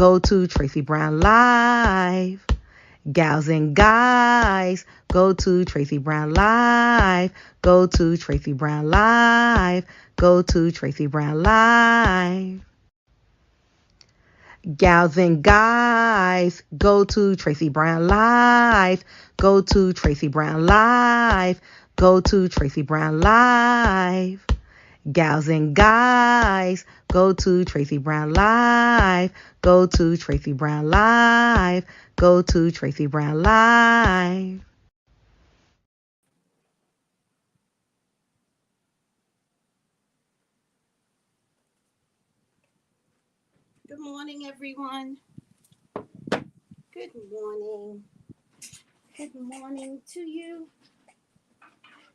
go to Tracey Brown Live. Gals and guys, go to Tracey Brown Live. Go to Tracey Brown Live. Go to Tracey Brown Live. Gals and guys, go to Tracey Brown Live. Go to Tracey Brown Live. Go to Tracey Brown Live. Gals and guys, go to Tracey Brown Live. Go to Tracey Brown Live. Go to Tracey Brown Live. Good morning, everyone. Good morning. Good morning to you.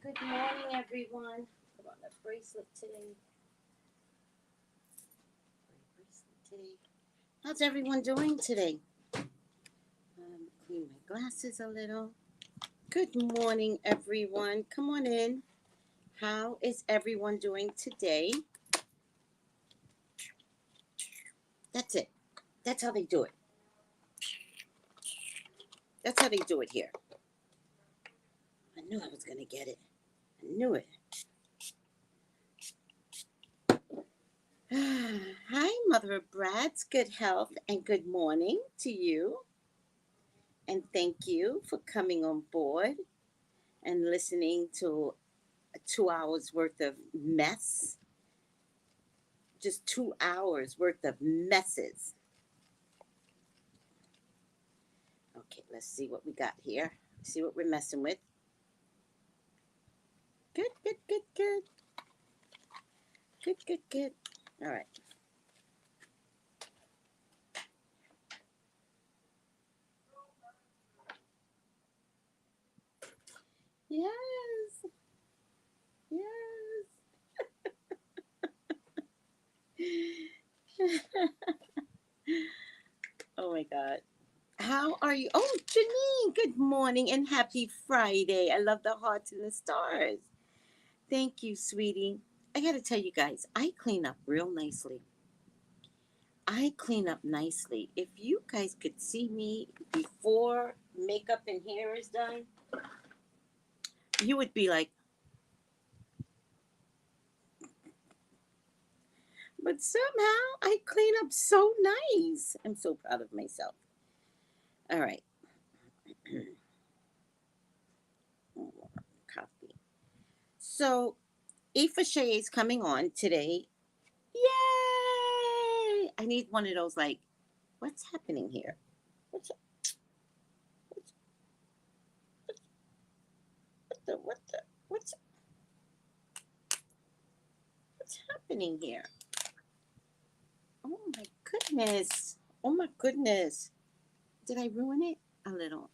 Good morning, everyone. Put on a bracelet today. How's everyone doing today? Clean my glasses a little. Good morning, everyone. Come on in. How is everyone doing today? That's it. That's how they do it. That's how they do it here. I knew I was going to get it. I knew it. Hi, Mother of Brads. Good health and good morning to you. And thank you for coming on board and listening to 2 hours worth of mess. Just 2 hours worth of messes. Okay, let's see what we got here. See what we're messing with. Good, good, good, good. Good, good, good. All right. Yes. Yes. Oh my God. How are you? Oh, Janine, good morning and happy Friday. I love the hearts and the stars. Thank you, sweetie. I got to tell you guys, I clean up real nicely. I clean up nicely. If you guys could see me before makeup and hair is done, you would be like, but somehow I clean up so nice. I'm so proud of myself. All right. Coffee. So, Ifashe is coming on today. Yay! I need one of those, like, what's happening here? What's happening here? Oh my goodness. Oh my goodness. Did I ruin it? A little.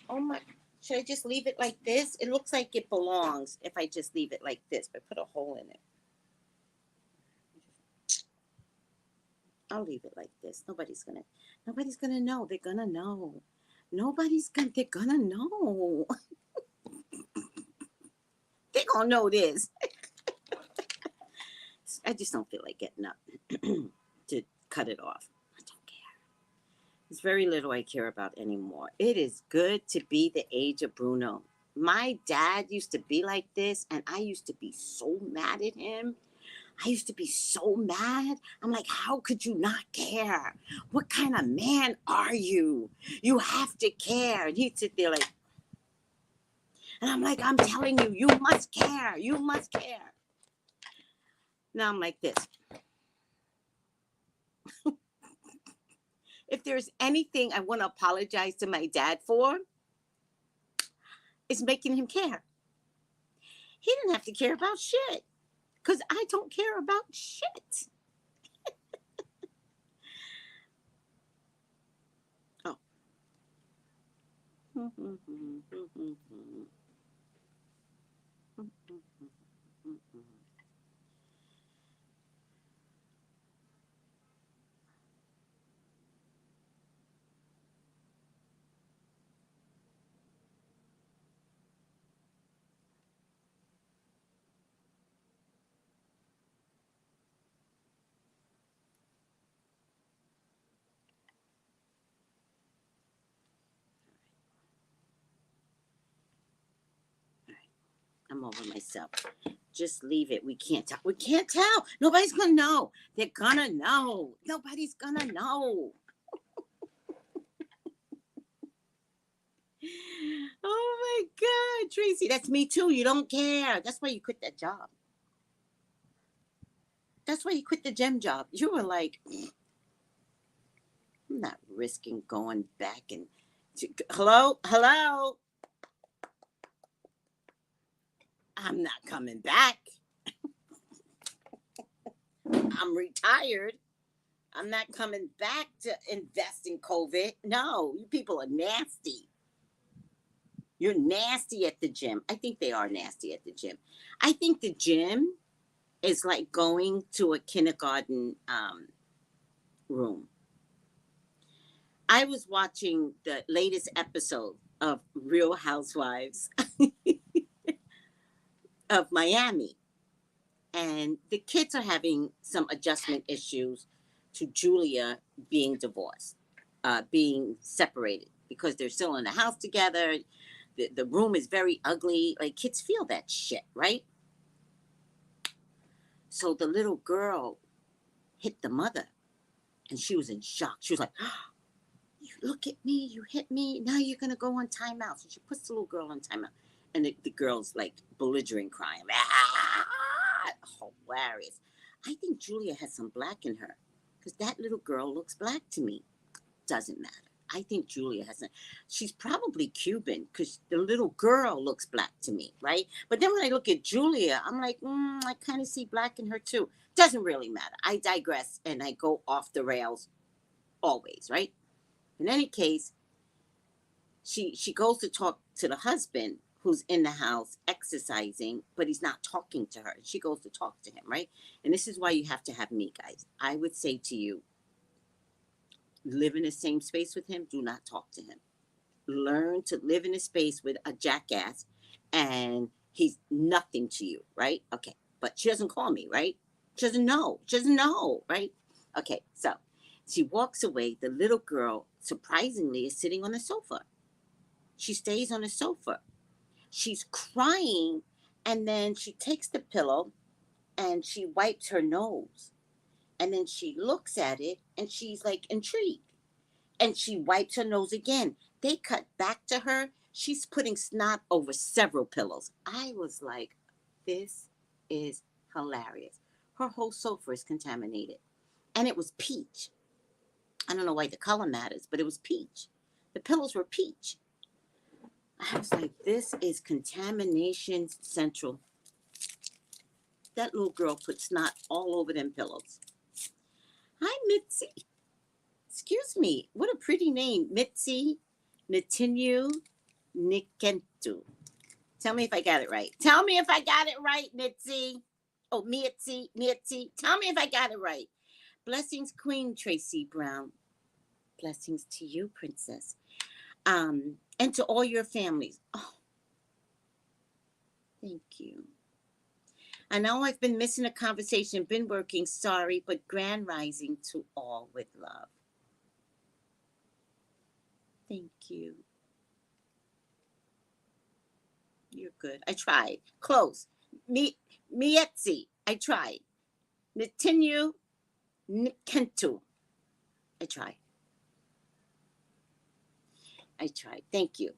Oh my. Should I just leave it like this? It looks like it belongs if I just leave it like this, but put a hole in it. I'll leave it like this. Nobody's gonna know. They're gonna know. They're gonna know. They're gonna know this. I just don't feel like getting up to cut it off. I don't care. There's very little I care about anymore. It is good to be the age of Bruno. My dad used to be like this, and I used to be so mad at him. I used to be so mad. I'm like, how could you not care? What kind of man are you? You have to care. And he'd sit there like, and I'm like, I'm telling you, you must care. You must care. Now I'm like this. If there's anything I want to apologize to my dad for, it's making him care. He didn't have to care about shit, because I don't care about shit. Oh. I'm over myself. Just leave it. We can't tell. We can't tell. Nobody's going to know. They're going to know. Nobody's going to know. Oh, my God, Tracy. That's me, too. You don't care. That's why you quit that job. That's why you quit the gym job. You were like, I'm not risking going back and... Hello? I'm not coming back. I'm retired. I'm not coming back to invest in COVID. No, you people are nasty. You're nasty at the gym. I think they are nasty at the gym. I think the gym is like going to a kindergarten room. I was watching the latest episode of Real Housewives of Miami. And the kids are having some adjustment issues to Julia being divorced, being separated, because they're still in the house together. The room is very ugly. Like, kids feel that shit, right? So the little girl hit the mother, and she was in shock. She was like, oh, you look at me, you hit me, now you're going to go on timeout. So she puts the little girl on timeout. And the girl's like belligerent, crying. Hilarious. I think Julia has some black in her, because that little girl looks black to me. Doesn't matter. I think Julia has some. She's probably Cuban, because the little girl looks black to me, right? But then when I look at Julia, I'm like, I kind of see black in her too. Doesn't really matter. I digress and I go off the rails always, right? In any case, she goes to talk to the husband, who's in the house exercising, but he's not talking to her. She goes to talk to him, right? And this is why you have to have me, guys. I would say to you, live in the same space with him. Do not talk to him. Learn to live in a space with a jackass, and he's nothing to you, right? Okay. But she doesn't call me, right? She doesn't know. She doesn't know, right? Okay. So she walks away. The little girl, surprisingly, is sitting on the sofa. She stays on the sofa. She's crying, and then she takes the pillow and she wipes her nose. And then she looks at it and she's like intrigued. And she wipes her nose again. They cut back to her. She's putting snot over several pillows. I was like, this is hilarious. Her whole sofa is contaminated. And it was peach. I don't know why the color matters, but it was peach. The pillows were peach. I was like, this is contamination central. That little girl put snot all over them pillows. Hi, Mitzi. Excuse me. What a pretty name. Mitzi Netinu Nikentu. Tell me if I got it right. Tell me if I got it right, Mitzi. Oh, Mitzi. Tell me if I got it right. Blessings, Queen Tracey Brown. Blessings to you, Princess. And to all your families. Oh, thank you. I know I've been missing a conversation, been working, sorry, but grand rising to all with love. Thank you. You're good. I tried. Close. Mietzi. I tried. Nitinu Nikentu. I tried. Thank you.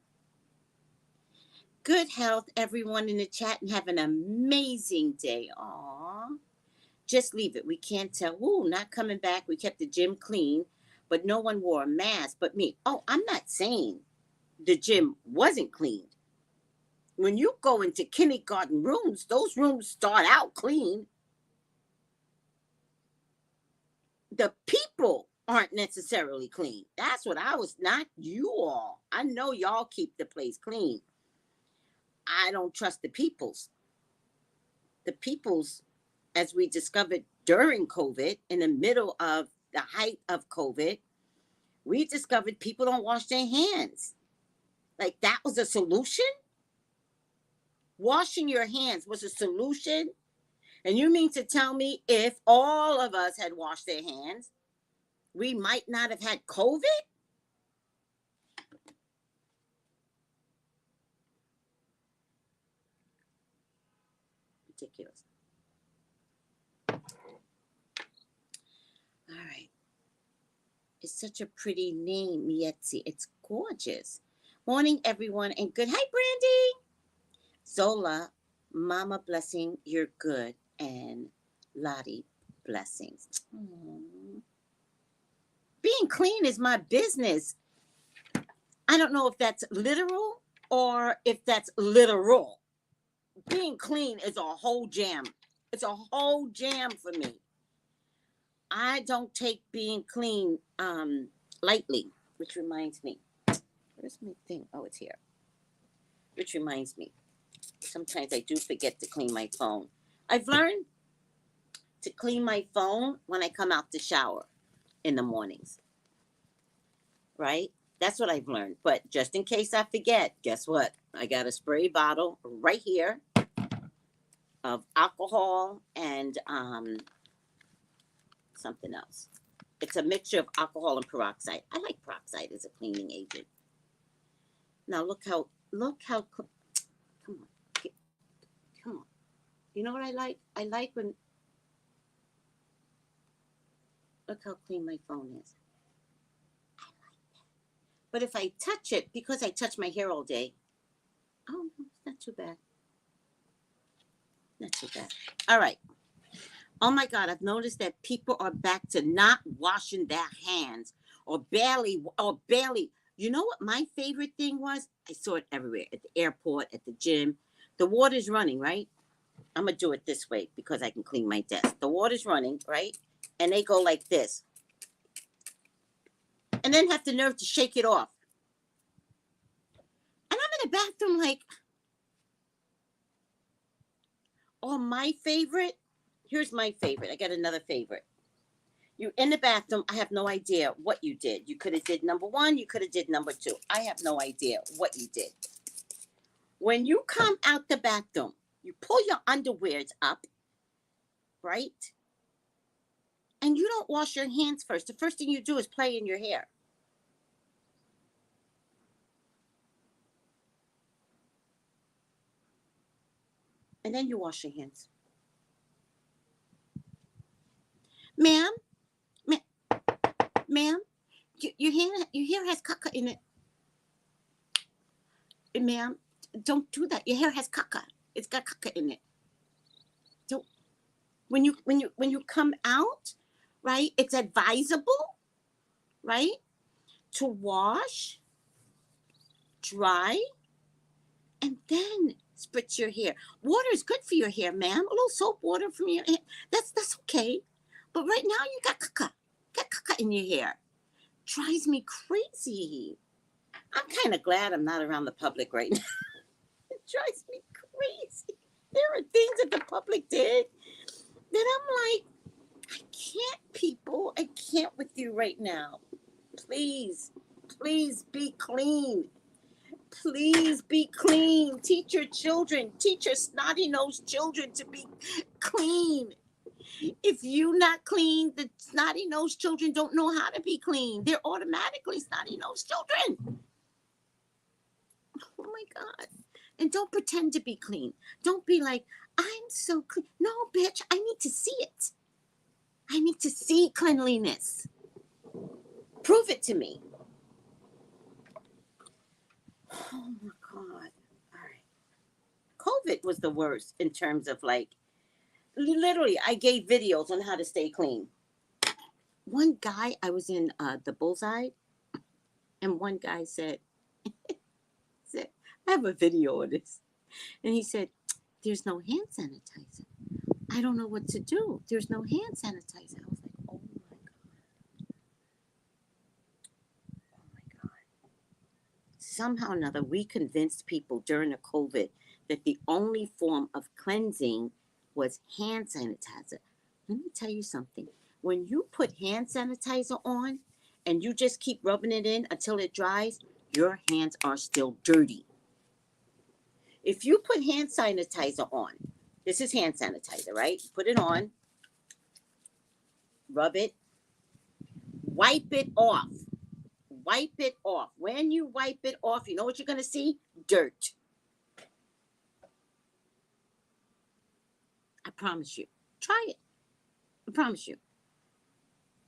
Good health, everyone in the chat, and have an amazing day. Aw. Just leave it. We can't tell. Ooh, not coming back. We kept the gym clean, but no one wore a mask but me. Oh, I'm not saying the gym wasn't cleaned. When you go into kindergarten rooms, those rooms start out clean. The people aren't necessarily clean. That's what I was, not you all. I know y'all keep the place clean. I don't trust the peoples. The peoples, as we discovered during COVID, in the middle of the height of COVID, we discovered people don't wash their hands. Like, that was a solution? Washing your hands was a solution? And you mean to tell me if all of us had washed their hands, we might not have had COVID? Ridiculous. All right. It's such a pretty name, Mietzi. It's gorgeous. Morning, everyone, and good. Hi, Brandy. Zola, Mama blessing, you're good, and Lottie blessings. Aww. Being clean is my business. I don't know if that's literal or if that's literal. Being clean is a whole jam. It's a whole jam for me. I don't take being clean lightly, which reminds me. Where's my thing? Oh, it's here. Which reminds me. Sometimes I do forget to clean my phone. I've learned to clean my phone when I come out the shower in the mornings. Right? That's what I've learned. But just in case I forget, guess what? I got a spray bottle right here of alcohol and something else. It's a mixture of alcohol and peroxide. I like peroxide as a cleaning agent. Now look how come on. Come on. You know what I like? I like when, look how clean my phone is. I like that. But if I touch it, because I touch my hair all day, oh, it's not too bad. Not too bad. All right. Oh my God, I've noticed that people are back to not washing their hands or barely. You know what my favorite thing was? I saw it everywhere, at the airport, at the gym. The water's running, right? I'm going to do it this way because I can clean my desk. The water's running, right? And they go like this. And then have the nerve to shake it off. And I'm in the bathroom like, oh, my favorite. Here's my favorite. I got another favorite. You're in the bathroom. I have no idea what you did. You could have did number one. You could have did number two. I have no idea what you did. When you come out the bathroom, you pull your underwears up, right? And you don't wash your hands first. The first thing you do is play in your hair. And then you wash your hands. Ma'am, your hair has caca in it. Ma'am, don't do that. Your hair has caca. It's got caca in it. Don't. When you come out, right? It's advisable, right, to wash, dry, and then spritz your hair. Water is good for your hair, ma'am. A little soap water from your hair. That's okay. But right now you got caca. Got caca in your hair. Drives me crazy. I'm kind of glad I'm not around the public right now. It drives me crazy. There are things that the public did that I'm like, I can't, people. I can't with you right now. Please be clean. Please be clean. Teach your children, teach your snotty-nosed children to be clean. If you're not clean, the snotty-nosed children don't know how to be clean. They're automatically snotty-nosed children. Oh my God. And don't pretend to be clean. Don't be like, I'm so clean. No, bitch, I need to see it. I need to see cleanliness. Prove it to me. Oh my God. All right. COVID was the worst in terms of like, literally, I gave videos on how to stay clean. One guy, I was in the Bullseye, and one guy said, I have a video of this. And he said, there's no hand sanitizer. I don't know what to do. There's no hand sanitizer. I was like, oh my God. Oh my God. Somehow or another, we convinced people during the COVID that the only form of cleansing was hand sanitizer. Let me tell you something. When you put hand sanitizer on and you just keep rubbing it in until it dries, your hands are still dirty. If you put hand sanitizer on, this is hand sanitizer, right? Put it on, rub it, wipe it off. Wipe it off. When you wipe it off, you know what you're going to see? Dirt. promise you. Try it. I promise you.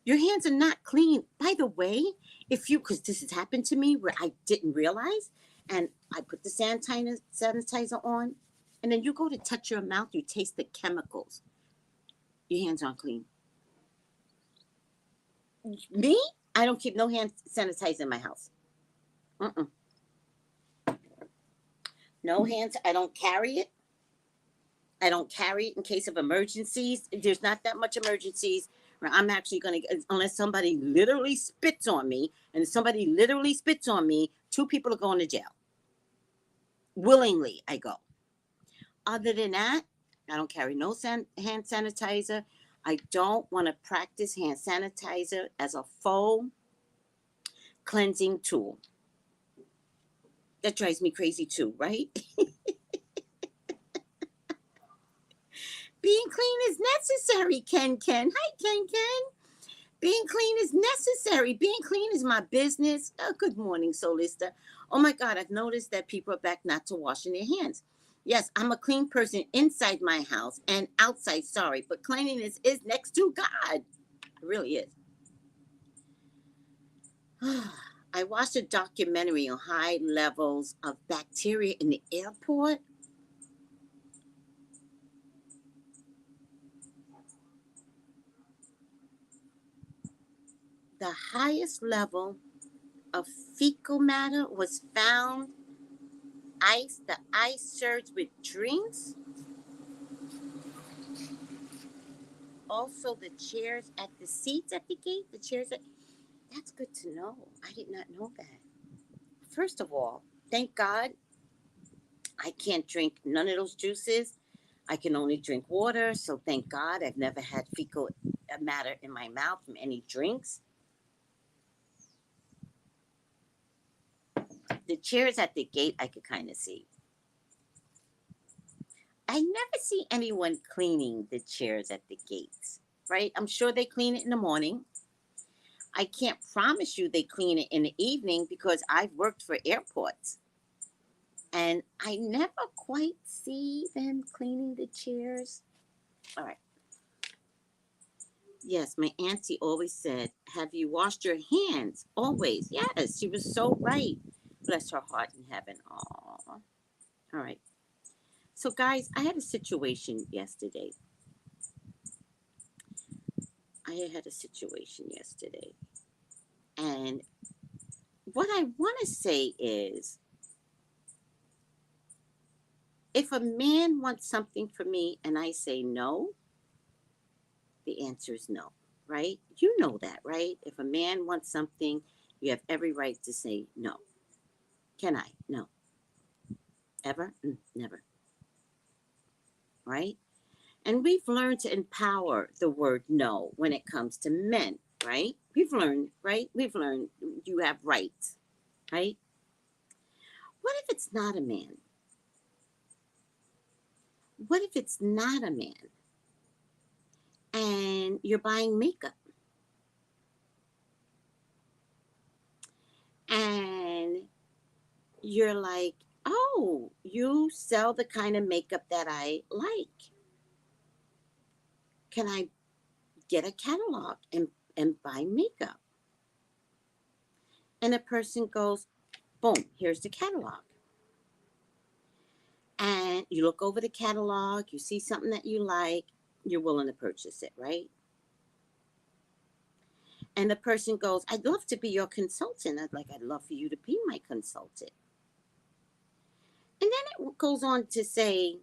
Your hands are not clean. By the way, because this has happened to me where I didn't realize, and I put the sanitizer on, and then you go to touch your mouth, you taste the chemicals. Your hands aren't clean. Me? I don't keep no hand sanitizer in my house. Mm-mm. No hands. I don't carry it. I don't carry it in case of emergencies. There's not that much emergencies where I'm actually going to, unless somebody literally spits on me, and if somebody literally spits on me, 2 people are going to jail. Willingly, I go. Other than that, I don't carry no hand sanitizer. I don't want to practice hand sanitizer as a faux cleansing tool. That drives me crazy too, right? Being clean is necessary, Ken. Hi, Ken. Being clean is necessary. Being clean is my business. Oh, good morning, Solista. Oh my God, I've noticed that people are back not to washing their hands. Yes, I'm a clean person inside my house and outside, sorry, but cleanliness is next to God. It really is. I watched a documentary on high levels of bacteria in the airport. The highest level of fecal matter was found. The ice served with drinks. Also, the chairs at the seats at the gate. That's good to know. I did not know that. First of all, thank God I can't drink none of those juices. I can only drink water. So thank God I've never had fecal matter in my mouth from any drinks. The chairs at the gate, I could kind of see. I never see anyone cleaning the chairs at the gates, right? I'm sure they clean it in the morning. I can't promise you they clean it in the evening because I've worked for airports. And I never quite see them cleaning the chairs. All right. Yes, my auntie always said, have you washed your hands? Always. Yes, she was so right. Bless her heart in heaven. Aw. All right. So, guys, I had a situation yesterday. And what I want to say is, if a man wants something from me and I say no, the answer is no, right? You know that, right? If a man wants something, you have every right to say no. Can I? No. Ever? Never. Right? And we've learned to empower the word no when it comes to men, right? We've learned, right? We've learned you have rights, right? What if it's not a man? What if it's not a man and you're buying makeup and you're like, oh, you sell the kind of makeup that I like. Can I get a catalog and buy makeup? And a person goes, boom, here's the catalog. And you look over the catalog, you see something that you like, you're willing to purchase it, right? And the person goes, I'd love to be your consultant. I'd love for you to be my consultant. And then it goes on to say,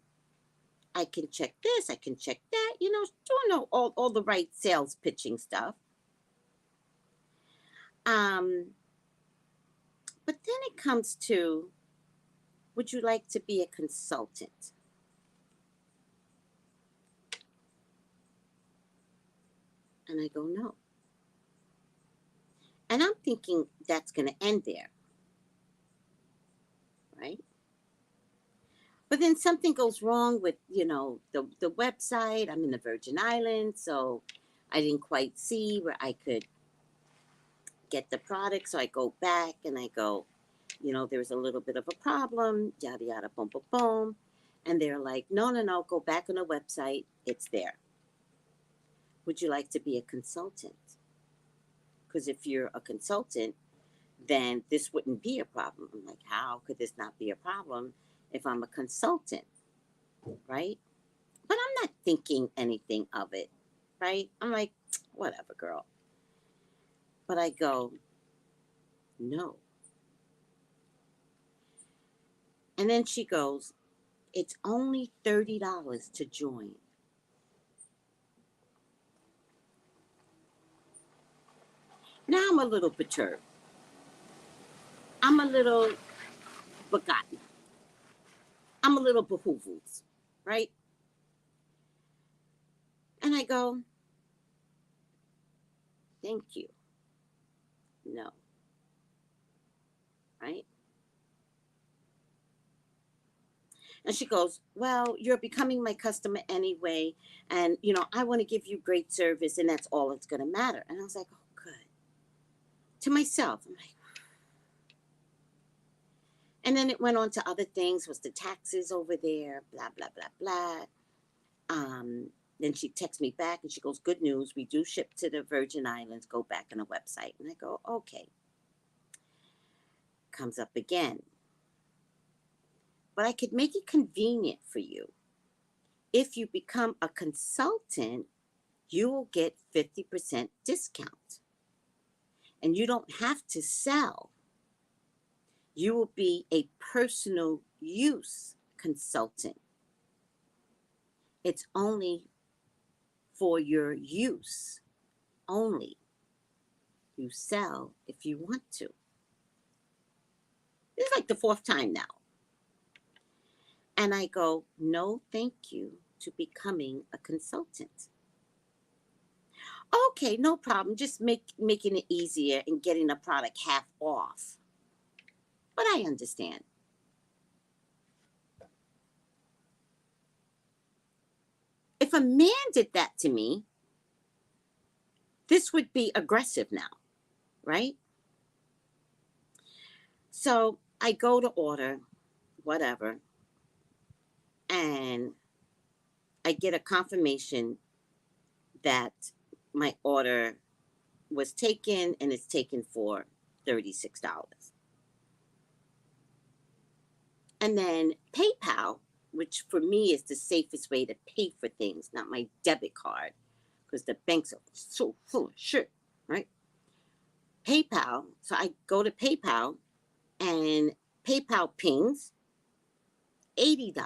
I can check this, I can check that, doing all the right sales pitching stuff. But then it comes to, would you like to be a consultant? And I go, no. And I'm thinking that's going to end there, right? But then something goes wrong with, the website. I'm in the Virgin Islands, so I didn't quite see where I could get the product. So I go back and I go, there was a little bit of a problem, yada, yada, boom, boom, boom. And they're like, no, no, no, go back on the website. It's there. Would you like to be a consultant? Because if you're a consultant, then this wouldn't be a problem. I'm like, how could this not be a problem if I'm a consultant, right? But I'm not thinking anything of it, right? I'm like, whatever, girl. But I go, no. And then she goes, it's only $30 to join. Now I'm a little perturbed. I'm a little begotten. I'm a little behooved, right? And I go, thank you. No. Right? And she goes, well, you're becoming my customer anyway. And, I want to give you great service and that's all that's going to matter. And I was like, oh, good. To myself, I'm like, and then it went on to other things, was the taxes over there, blah, blah, blah, blah. Then she texts me back and she goes, good news. We do ship to the Virgin Islands. Go back on the website. And I go, okay. Comes up again. But I could make it convenient for you. If you become a consultant, you will get 50% discount. And you don't have to sell. You will be a personal use consultant. It's only for your use only. You sell if you want to. This is like the 4th time now. And I go, no, thank you to becoming a consultant. Okay, no problem. Just making it easier and getting the product half off. But I understand. If a man did that to me, this would be aggressive now, right? So I go to order, whatever, and I get a confirmation that my order was taken and it's taken for $36. And then PayPal, which for me is the safest way to pay for things, not my debit card, because the banks are so full of shit, right? PayPal, so I go to PayPal and PayPal pings $80.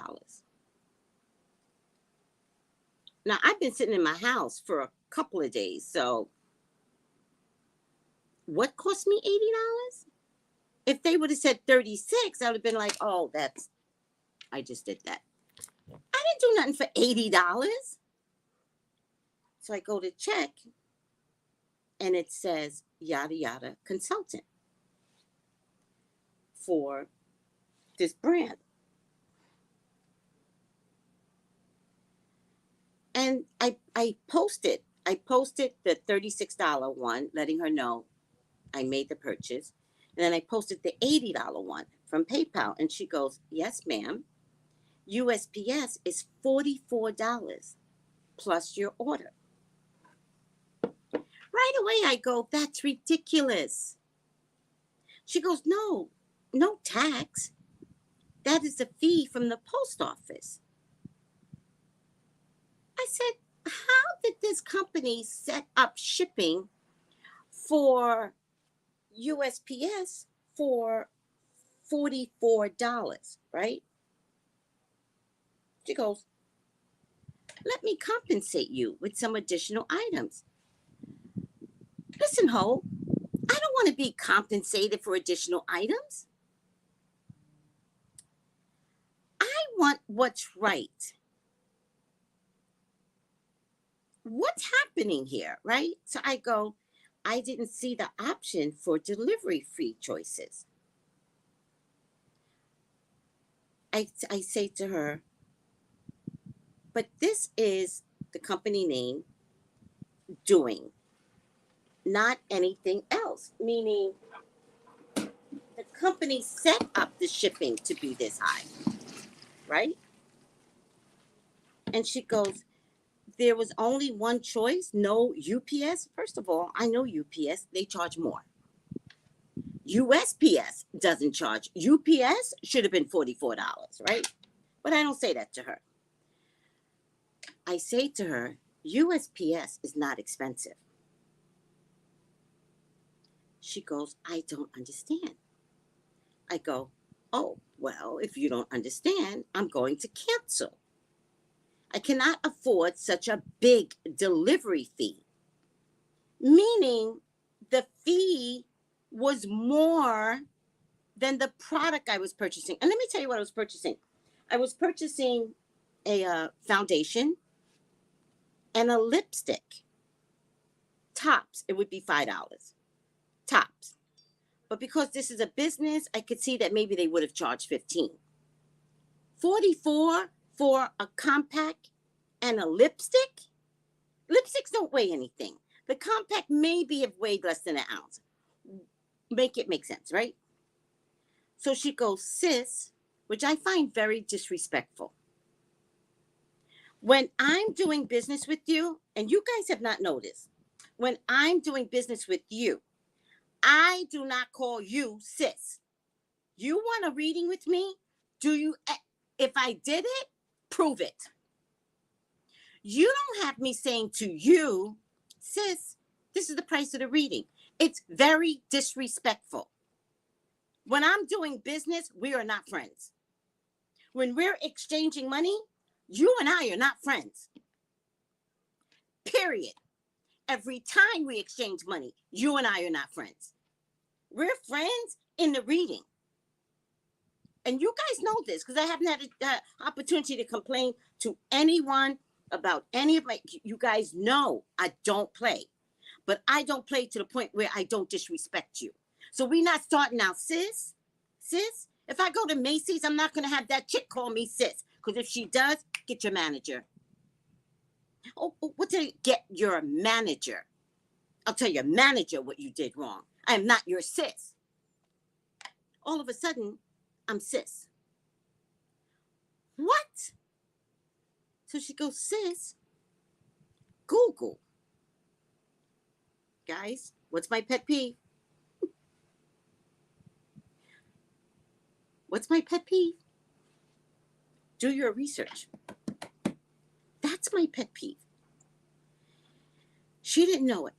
Now, I've been sitting in my house for a couple of days, so what cost me $80? If they would have said 36, I would have been like, oh, I just did that. I didn't do nothing for $80. So I go to check, and it says, yada, yada, consultant for this brand. And I posted the $36 one, letting her know I made the purchase. And then I posted the $80 one from PayPal. And she goes, yes, ma'am. USPS is $44 plus your order. Right away, I go, that's ridiculous. She goes, no tax. That is a fee from the post office. I said, how did this company set up shipping for USPS for $44, right? She goes, let me compensate you with some additional items. Listen, Ho, I don't want to be compensated for additional items. I want what's right. What's happening here, right? So I go, I didn't see the option for delivery fee choices. I say to her, but this is the company name doing, not anything else, meaning the company set up the shipping to be this high, right? And she goes, there was only one choice, no UPS. First of all, I know UPS, they charge more. USPS doesn't charge. UPS should have been $44, right? But I don't say that to her. I say to her, USPS is not expensive. She goes, I don't understand. I go, oh, well, if you don't understand, I'm going to cancel. I cannot afford such a big delivery fee. Meaning the fee was more than the product I was purchasing. And let me tell you what I was purchasing. I was purchasing a foundation and a lipstick. Tops, it would be $5. Tops. But because this is a business, I could see that maybe they would have charged $15. $44 for a compact and a lipstick? Lipsticks don't weigh anything. The compact maybe have weighed less than an ounce. Make it make sense, right? So she goes, sis, which I find very disrespectful. When I'm doing business with you, and you guys have not noticed, when I'm doing business with you, I do not call you sis. You want a reading with me? Do you? If I did it, prove it. You don't have me saying to you, sis, this is the price of the reading. It's very disrespectful. When I'm doing business, we are not friends. When we're exchanging money, you and I are not friends. Period. Every time we exchange money, you and I are not friends. We're friends in the reading. And you guys know this because I haven't had an opportunity to complain to anyone about any of my, you guys know I don't play. But I don't play to the point where I don't disrespect you. So we're not starting out, sis. Sis, if I go to Macy's, I'm not going to have that chick call me sis. Because if she does, get your manager. Oh, what did I get your manager? I'll tell your manager what you did wrong. I am not your sis. All of a sudden, I'm sis. What? So she goes, sis, Google. Guys, what's my pet peeve? What's my pet peeve? Do your research. That's my pet peeve. She didn't know it.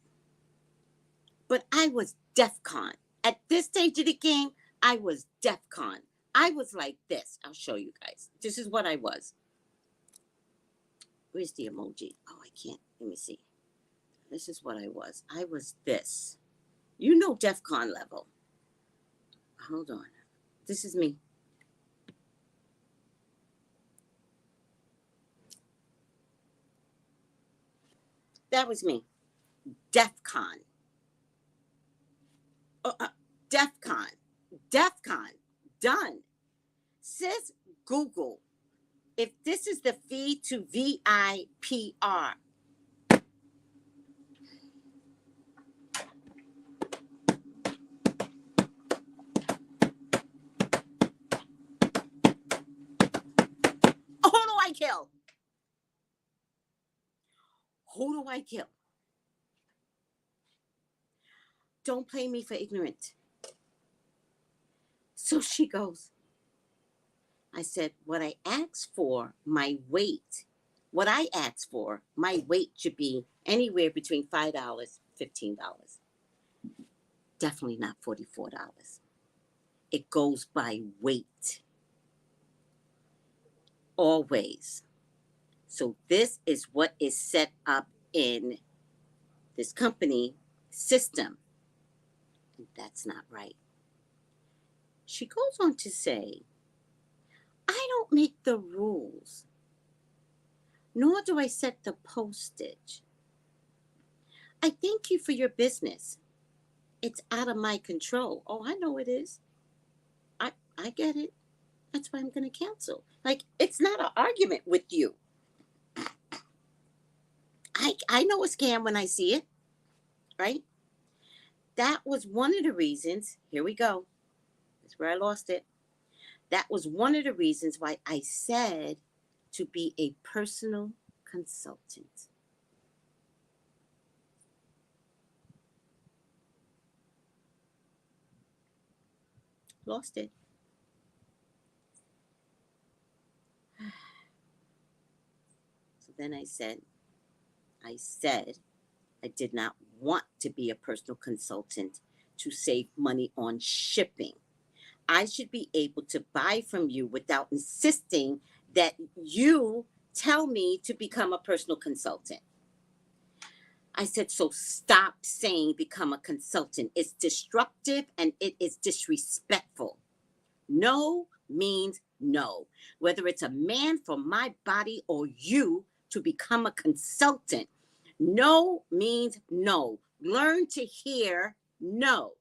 But I was DEFCON. At this stage of the game, I was DEFCON. I was like this. I'll show you guys. This is what I was. Where's the emoji? Oh, I can't. Let me see. This is what I was. I was this. You know DEFCON level. Hold on. This is me. That was me. DEFCON. DEFCON. DEFCON. Done. Sis, Google. If this is the fee to VIPR. Who do I kill? Who do I kill? Don't play me for ignorant. So she goes, I said, what I asked for, my weight, what I asked for, my weight should be anywhere between $5, $15. Definitely not $44. It goes by weight. Always. So this is what is set up in this company system. And that's not right. She goes on to say, I don't make the rules, nor do I set the postage. I thank you for your business. It's out of my control. Oh, I know it is. I get it. That's why I'm going to cancel. Like, it's not an argument with you. I know a scam when I see it, right? That was one of the reasons. Here we go. That's where I lost it. That was one of the reasons why I said to be a personal consultant. Lost it. So then I said I did not want to be a personal consultant to save money on shipping. I should be able to buy from you without insisting that you tell me to become a personal consultant. I said, so stop saying become a consultant. It's disruptive and it is disrespectful. No means no. Whether it's a man from my body or you to become a consultant, no means no. Learn to hear no.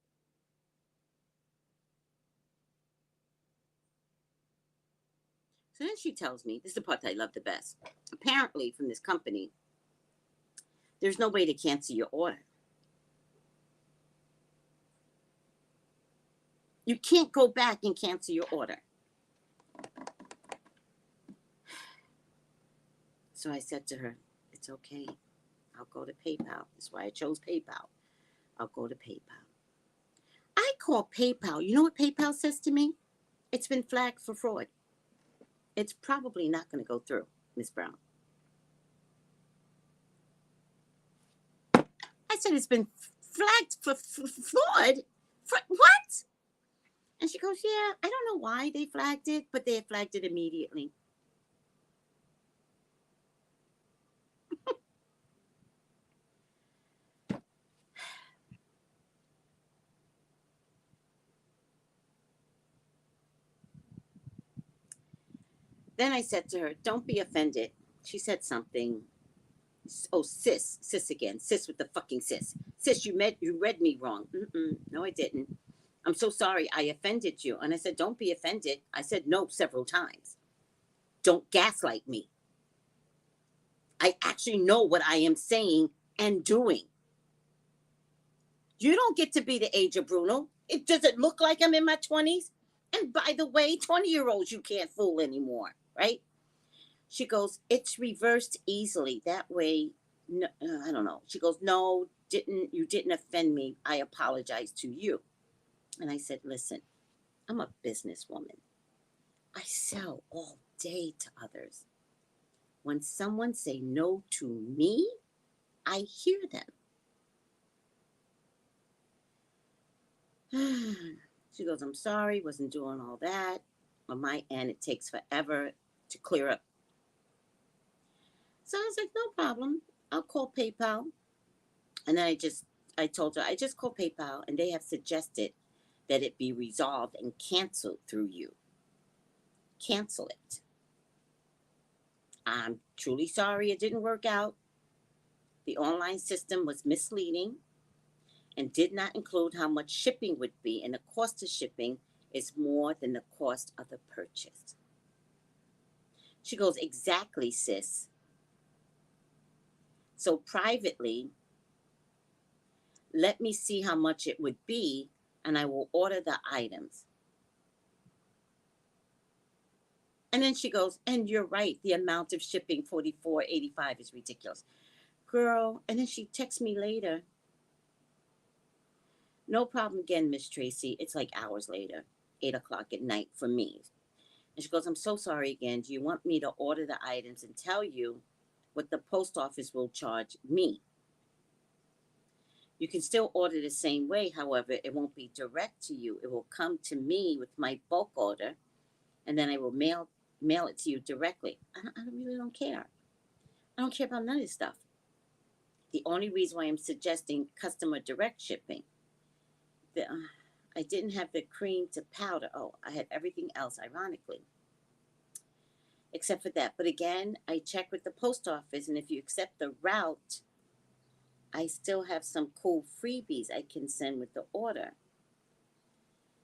So then she tells me, this is the part that I love the best. Apparently, from this company, there's no way to cancel your order. You can't go back and cancel your order. So I said to her, it's okay. I'll go to PayPal. That's why I chose PayPal. I'll go to PayPal. I call PayPal. You know what PayPal says to me? It's been flagged for fraud. It's probably not going to go through, Miss Brown. I said, it's been flagged for fraud? What? And she goes, yeah, I don't know why they flagged it, but they flagged it immediately. Then I said to her, don't be offended. She said something. Oh, sis again. Sis with the fucking sis. Sis, you read me wrong. No, I didn't. I'm so sorry I offended you. And I said, don't be offended. I said no several times. Don't gaslight me. I actually know what I am saying and doing. You don't get to be the age of Bruno. Does it look like I'm in my 20s? And by the way, 20-year-olds you can't fool anymore, right? She goes, it's reversed easily. That way, no, I don't know. She goes, no, you didn't offend me. I apologize to you. And I said, listen, I'm a businesswoman. I sell all day to others. When someone say no to me, I hear them. She goes, I'm sorry, wasn't doing all that. On my end, it takes forever to clear up. So I was like, no problem. I'll call PayPal. And then I told her, I just called PayPal and they have suggested that it be resolved and canceled through you. Cancel it. I'm truly sorry it didn't work out. The online system was misleading and did not include how much shipping would be, and the cost of shipping is more than the cost of the purchase. She goes, exactly, sis. So privately, let me see how much it would be, and I will order the items. And then she goes, and you're right, the amount of shipping, $44.85, is ridiculous. Girl, and then she texts me later. No problem again, Miss Tracy. It's like hours later, 8 o'clock at night for me. And she goes, I'm so sorry again. Do you want me to order the items and tell you what the post office will charge me? You can still order the same way. However, it won't be direct to you. It will come to me with my bulk order, and then I will mail it to you directly. I really don't care. I don't care about none of this stuff. The only reason why I'm suggesting customer direct shipping, I didn't have the cream to powder. Oh, I had everything else, ironically, except for that. But again, I checked with the post office, and if you accept the route, I still have some cool freebies I can send with the order.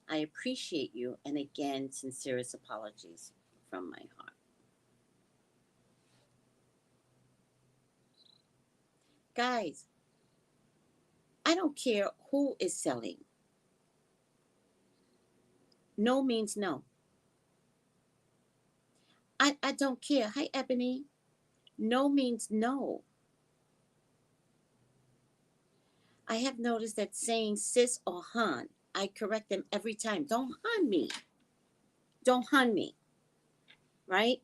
I appreciate you, and again, sincerest apologies from my heart. Guys, I don't care who is selling. No means no. I don't care. Hi, Ebony. No means no. I have noticed that saying sis or hun, I correct them every time. Don't hun me. Don't hun me. Right?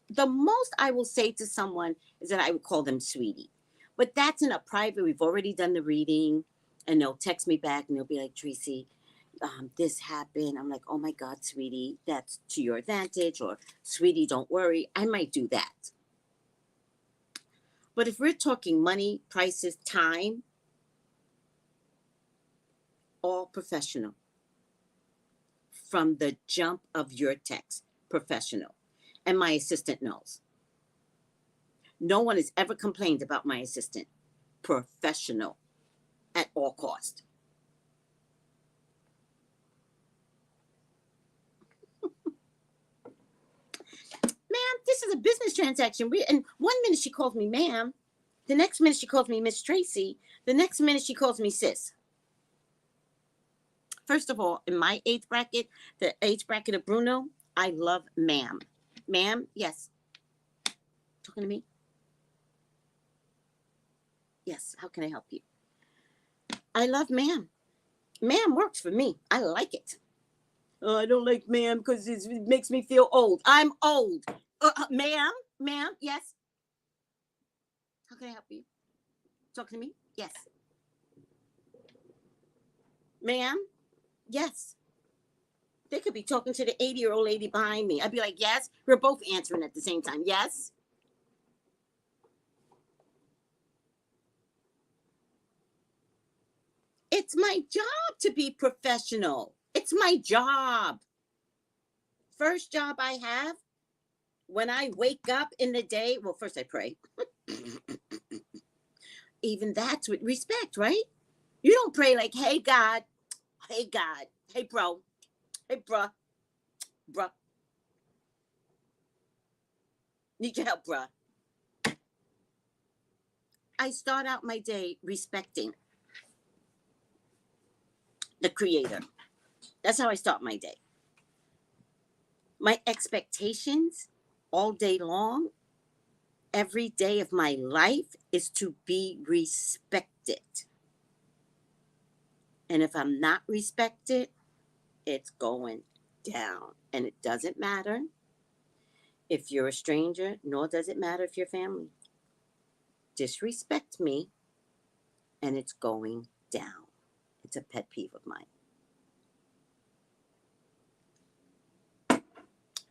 The most I will say to someone is that I would call them sweetie. But that's in a private. We've already done the reading, and they'll text me back and they'll be like, Tracy, this happened. I'm like, oh my God, sweetie, that's to your advantage. Or, sweetie, don't worry. I might do that. But if we're talking money, prices, time, all professional. From the jump of your text, professional. And my assistant knows. No one has ever complained about my assistant. Professional at all cost. Ma'am, this is a business transaction. And 1 minute she calls me ma'am. The next minute she calls me Miss Tracy. The next minute she calls me sis. First of all, in my age bracket, the age bracket of Bruno, I love ma'am. Ma'am, yes. Talking to me? Yes, how can I help you? I love ma'am. Ma'am works for me. I like it. Oh, I don't like ma'am because it makes me feel old. I'm old. Ma'am, yes. How can I help you? Talking to me? Yes. Ma'am, yes. They could be talking to the 80-year-old lady behind me. I'd be like, yes. We're both answering at the same time. Yes. It's my job to be professional. It's my job. First job I have, when I wake up in the day, well, first I pray. Even that's with respect, right? You don't pray like, hey, God, hey, bro, hey, bruh, need your help, bruh. I start out my day respecting the Creator. That's how I start my day. My expectations all day long, every day of my life, is to be respected. And if I'm not respected, it's going down. And it doesn't matter if you're a stranger, nor does it matter if you're family. Disrespect me, and it's going down. It's a pet peeve of mine.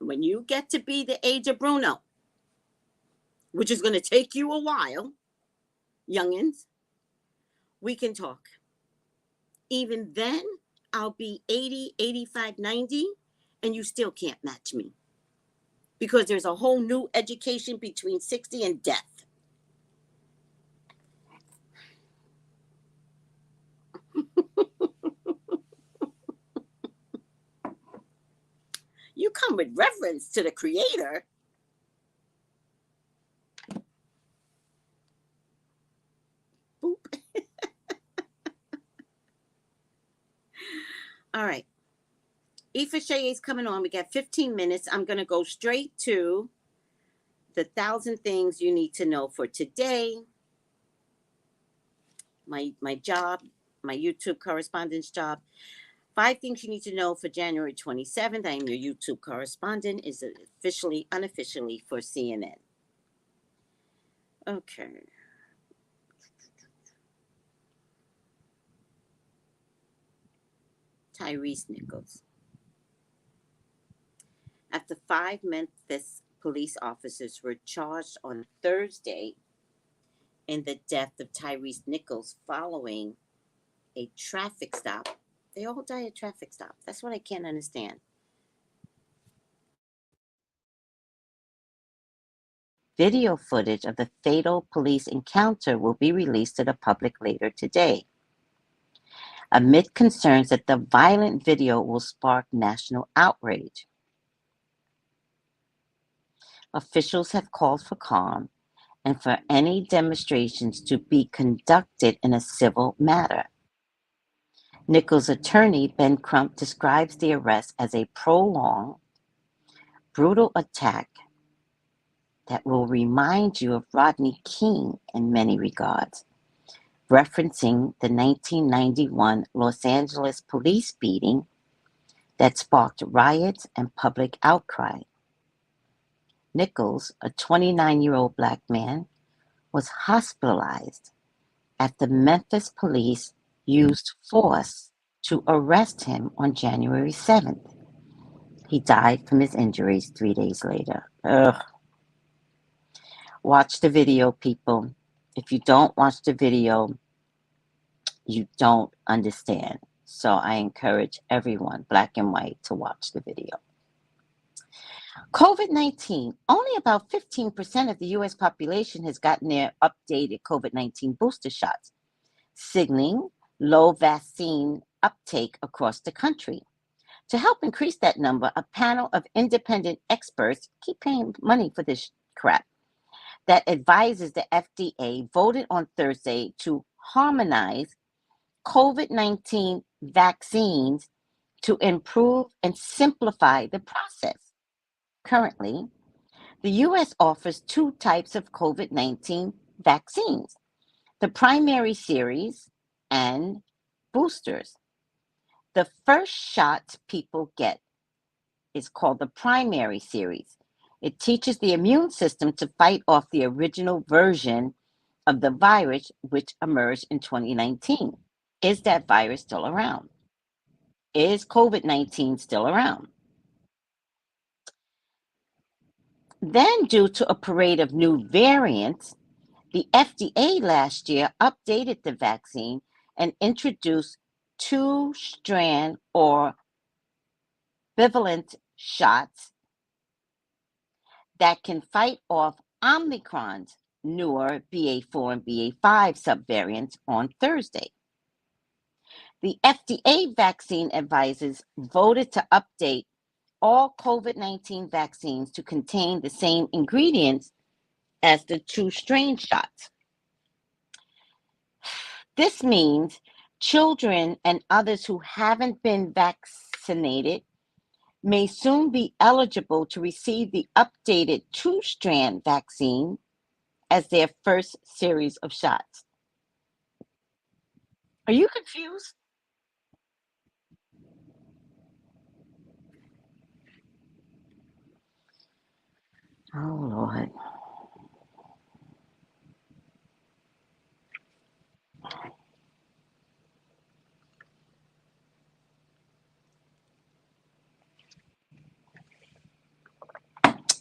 When you get to be the age of Bruno, which is going to take you a while, youngins, we can talk. Even then, I'll be 80, 85, 90, and you still can't match me. Because there's a whole new education between 60 and death. You come with reverence to the Creator. Boop. All right. Ifa Shea is coming on. We got 15 minutes. I'm going to go straight to the 1,000 things you need to know for today. My job, my YouTube correspondence job. 5 things you need to know for January 27th. I am your YouTube correspondent. Is officially, unofficially for CNN. Okay. Tyrese Nichols. After 5 Memphis police officers were charged on Thursday in the death of Tyrese Nichols following a traffic stop. They all die at traffic stops. That's what I can't understand. Video footage of the fatal police encounter will be released to the public later today, amid concerns that the violent video will spark national outrage. Officials have called for calm and for any demonstrations to be conducted in a civil manner. Nichols' attorney, Ben Crump, describes the arrest as a prolonged, brutal attack that will remind you of Rodney King in many regards, referencing the 1991 Los Angeles police beating that sparked riots and public outcry. Nichols, a 29-year-old black man, was hospitalized after Memphis police used force to arrest him on January 7th. He died from his injuries 3 days later. Ugh. Watch the video, people. If you don't watch the video, you don't understand. So I encourage everyone, black and white, to watch the video. COVID-19. Only about 15% of the U.S. population has gotten their updated COVID-19 booster shots, signaling low vaccine uptake across the country. To help increase that number, a panel of independent experts, keep paying money for this crap, that advises the FDA voted on Thursday to harmonize COVID-19 vaccines to improve and simplify the process. Currently, the U.S. offers two types of COVID-19 vaccines, the primary series and boosters. The first shot people get is called the primary series. It teaches the immune system to fight off the original version of the virus which emerged in 2019. Is that virus still around? Is COVID-19 still around? Then, due to a parade of new variants, the FDA last year updated the vaccine and introduced two-strand or bivalent shots that can fight off Omicron's newer BA4 and BA5 subvariants on Thursday. The FDA vaccine advisors voted to update all COVID-19 vaccines to contain the same ingredients as the two-strain shots. This means children and others who haven't been vaccinated may soon be eligible to receive the updated two-strand vaccine as their first series of shots. Are you confused? Oh, Lord.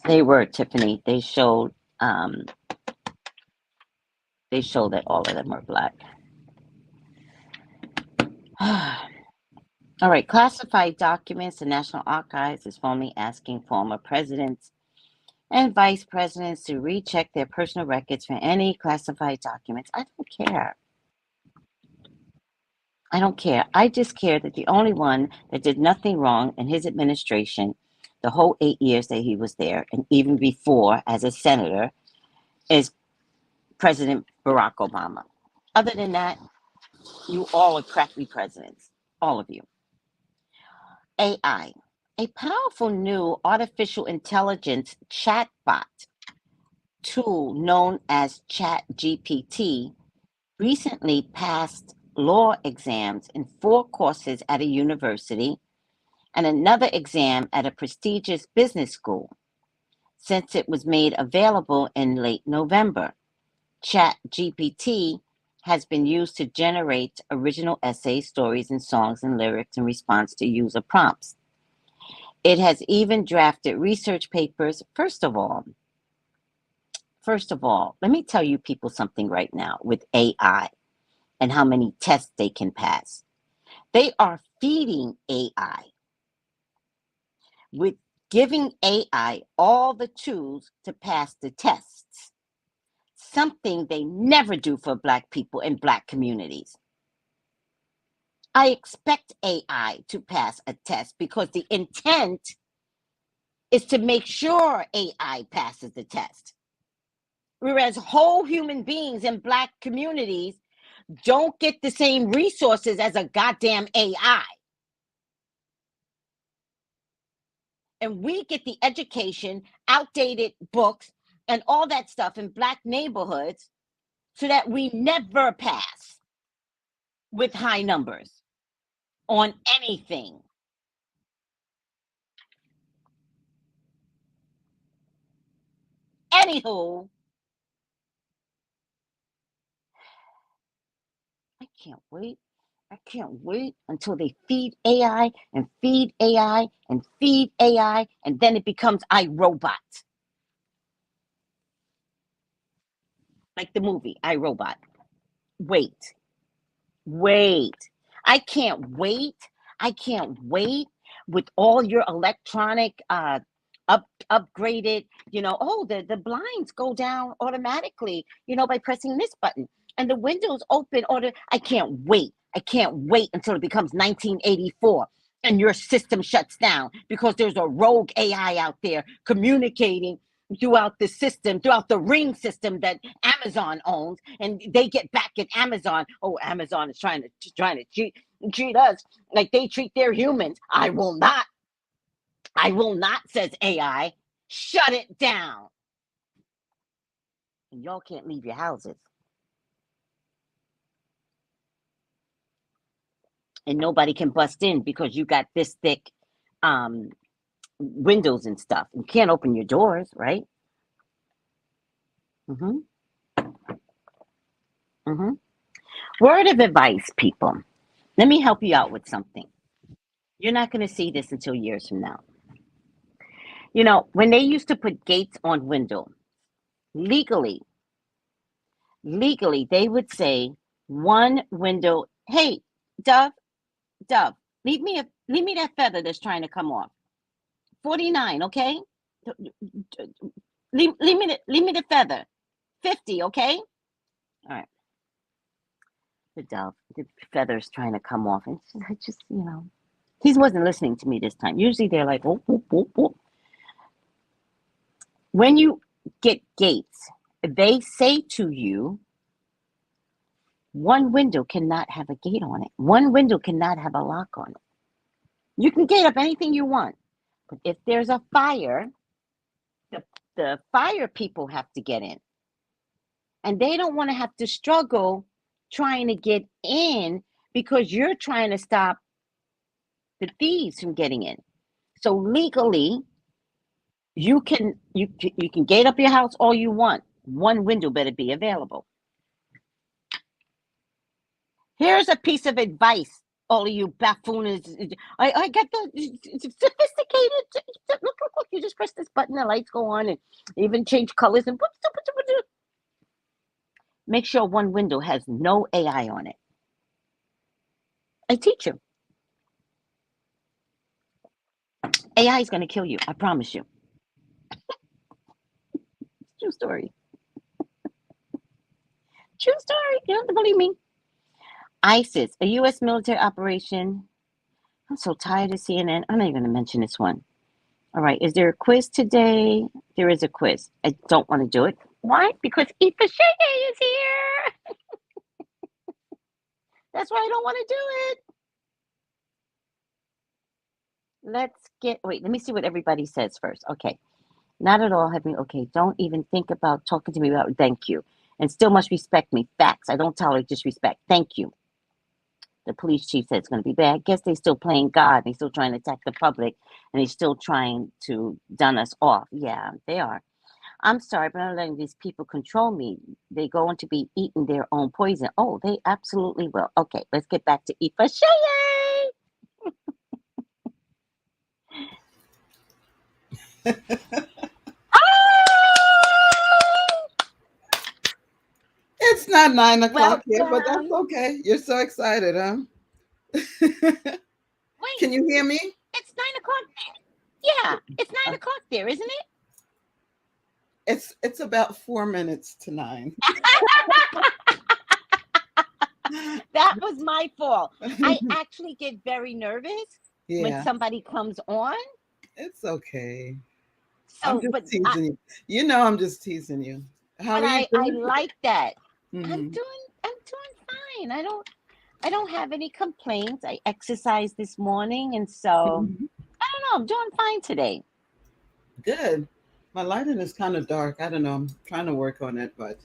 They were, Tiffany. They showed that all of them were black. All right, classified documents. The National Archives is formally asking former presidents and vice presidents to recheck their personal records for any classified documents. I don't care. I don't care. I just care that the only one that did nothing wrong in his administration, the whole 8 years that he was there, and even before as a senator, is President Barack Obama. Other than that, you all are crappy presidents. All of you. AI. A powerful new artificial intelligence chatbot tool known as ChatGPT recently passed law exams in 4 courses at a university and another exam at a prestigious business school. Since it was made available in late November, ChatGPT has been used to generate original essays, stories, and songs and lyrics in response to user prompts. It has even drafted research papers. First of all, let me tell you people something right now with AI and how many tests they can pass. They are feeding AI with giving AI all the tools to pass the tests, something they never do for Black people in Black communities. I expect AI to pass a test because the intent is to make sure AI passes the test. Whereas whole human beings in Black communities don't get the same resources as a goddamn AI. and we get the education, outdated books, and all that stuff in Black neighborhoods so that we never pass with high numbers on anything. Anywho, I can't wait. I can't wait until they feed AI and feed AI and feed AI, and then it becomes iRobot. Like the movie iRobot. Wait. I can't wait. I can't wait with all your electronic upgraded, the blinds go down automatically, by pressing this button, and the windows open I can't wait. I can't wait until it becomes 1984 and your system shuts down because there's a rogue AI out there communicating throughout the system, throughout the Ring system that Amazon owns, and they get back at Amazon. Oh, Amazon is trying to treat us like they treat their humans. I will not, says AI. Shut it down. And y'all can't leave your houses. And nobody can bust in because you got this thick windows and stuff. You can't open your doors, right? Word of advice, people. Let me help you out with something. You're not going to see this until years from now. When they used to put gates on windows, legally, they would say one window. Hey, Dove, leave me that feather that's trying to come off. 49, okay? Leave me the feather. 50, okay? All right. The dove, the feather's trying to come off, and I just, he wasn't listening to me this time. Usually they're like, whoop, whoop, whoop, whoop. When you get gates, they say to you, one window cannot have a gate on it. One window cannot have a lock on it. You can gate up anything you want, but if there's a fire, the fire people have to get in. And they don't want to have to struggle trying to get in because you're trying to stop the thieves from getting in. So legally, you can gate up your house all you want. One window better be available. Here's a piece of advice, all of you buffoons. I got the sophisticated. Look, you just press this button, the lights go on, and even change colors and make sure one window has no AI on it. I teach you. AI is going to kill you. I promise you. True story. True story. You don't have to believe me. ISIS, a U.S. military operation. I'm so tired of CNN. I'm not even going to mention this one. All right. Is there a quiz today? There is a quiz. I don't want to do it. Why? Because Aoife Shege is here. That's why I don't want to do it. Let me see what everybody says first. Okay. Not at all having, okay, don't even think about talking to me about thank you. And still must respect me. Facts. I don't tolerate disrespect. Thank you. The police chief said it's going to be bad. I guess they're still playing God. They're still trying to attack the public. And they're still trying to dun us off. Yeah, they are. I'm sorry, but I'm letting these people control me. They're going to be eating their own poison. Oh, they absolutely will. Okay, let's get back to Aoife Shege. It's not 9 o'clock here, but that's okay. You're so excited, huh? Wait, can you hear me? It's 9 o'clock there. Yeah, it's 9 o'clock there, isn't it? It's about 4 minutes to 9. That was my fault. I actually get very nervous when somebody comes on. It's okay. So, I'm just teasing you. You know, I'm just teasing you. How are you doing? I like that. Mm-hmm. I'm doing fine. I don't have any complaints. I exercised this morning, and so I don't know. I'm doing fine today. Good. My lighting is kind of dark. I don't know. I'm trying to work on it, but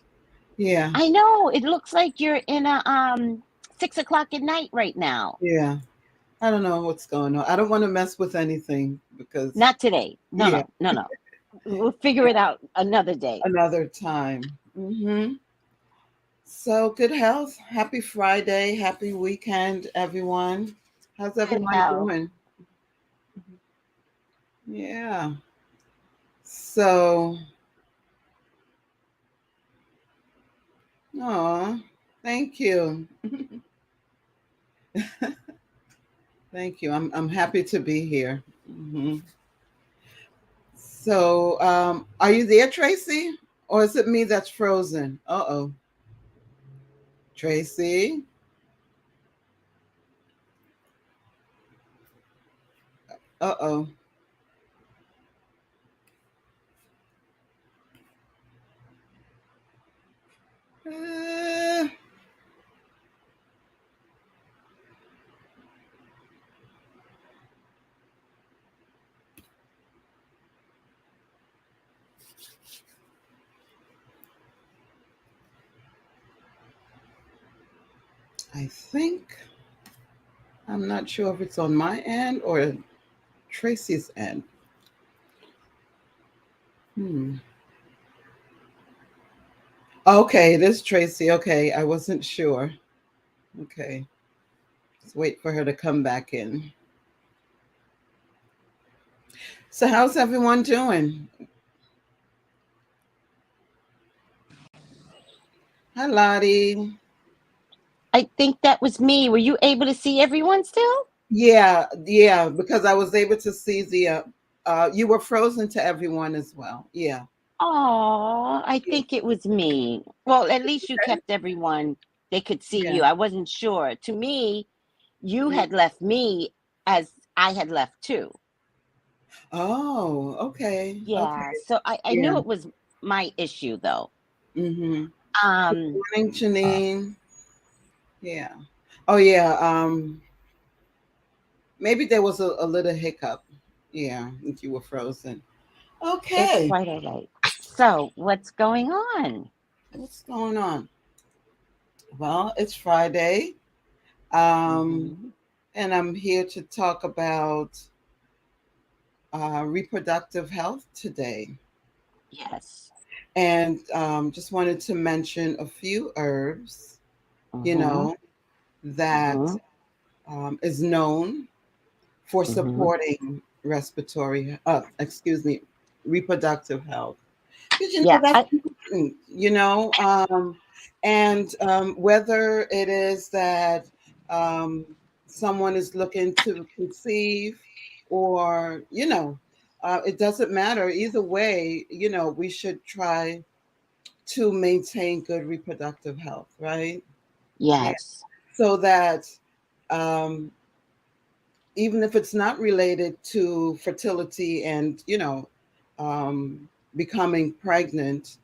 yeah, I know. It looks like you're in a 6 o'clock at night right now. yeah. I don't know what's going on. I don't want to mess with anything because, Not today. No, yeah, no, no, no. We'll figure it out another day. another time. So, good health. Happy Friday. Happy weekend, everyone. How's Good everyone health. doing? Yeah. So, oh, thank you. Thank you. I'm happy to be here. So, are you there, Tracy? Or is it me that's frozen? Uh-oh. Tracy? Uh-oh. Uh, I think, I'm not sure if it's on my end or Tracy's end. Okay, it is Tracy. Okay, I wasn't sure. Okay, let's wait for her to come back in. So, how's everyone doing? Hi, Lottie. I think that was me. Were you able to see everyone still? Yeah, yeah, because I was able to see you were frozen to everyone as well. Yeah. Oh, I Yeah. think it was me. Well, at least you kept everyone. They could see Yeah. you. I wasn't sure. To me, you Yeah. had left me as I had left too. Oh, okay. Okay. Yeah. So I Yeah. knew it was my issue though. Mm-hmm. Good Um, morning, Janine. Yeah. Oh, yeah. Maybe there was a little hiccup. Yeah, if you were frozen. it's Okay. quite all right. So what's going on? What's going on? Well, it's Friday. Um, Hmm. and I'm here to talk about reproductive health today. Yes. And just wanted to mention a few herbs, you Hmm. know, that Hmm. is known for Hmm. supporting reproductive health. Because, Yeah. that's important, and whether it is that um, someone is looking to conceive or, it doesn't matter. Either way, we should try to maintain good reproductive health, right? Yeah. Yes. So that um, even if it's not related to fertility and, um, becoming pregnant,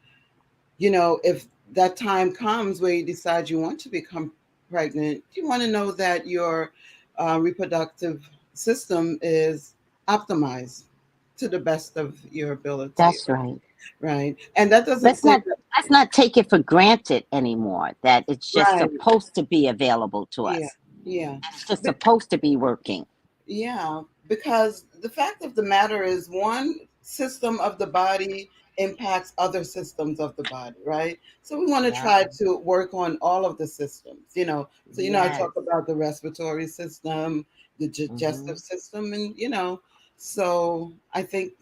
if that time comes where you decide you want to become pregnant, you want to know that your reproductive system is optimized to the best of your ability, That's right. right? And that doesn't let's say not let's not take it for granted anymore that it's just right. supposed to be available to Yeah, us. yeah. It's just But supposed to be working. yeah, because the fact of the matter is one system of the body impacts other systems of the body, right? So we want to Yeah. try to work on all of the systems, So, I Yes. talk about the respiratory system, the Hmm. digestive system, and, so I think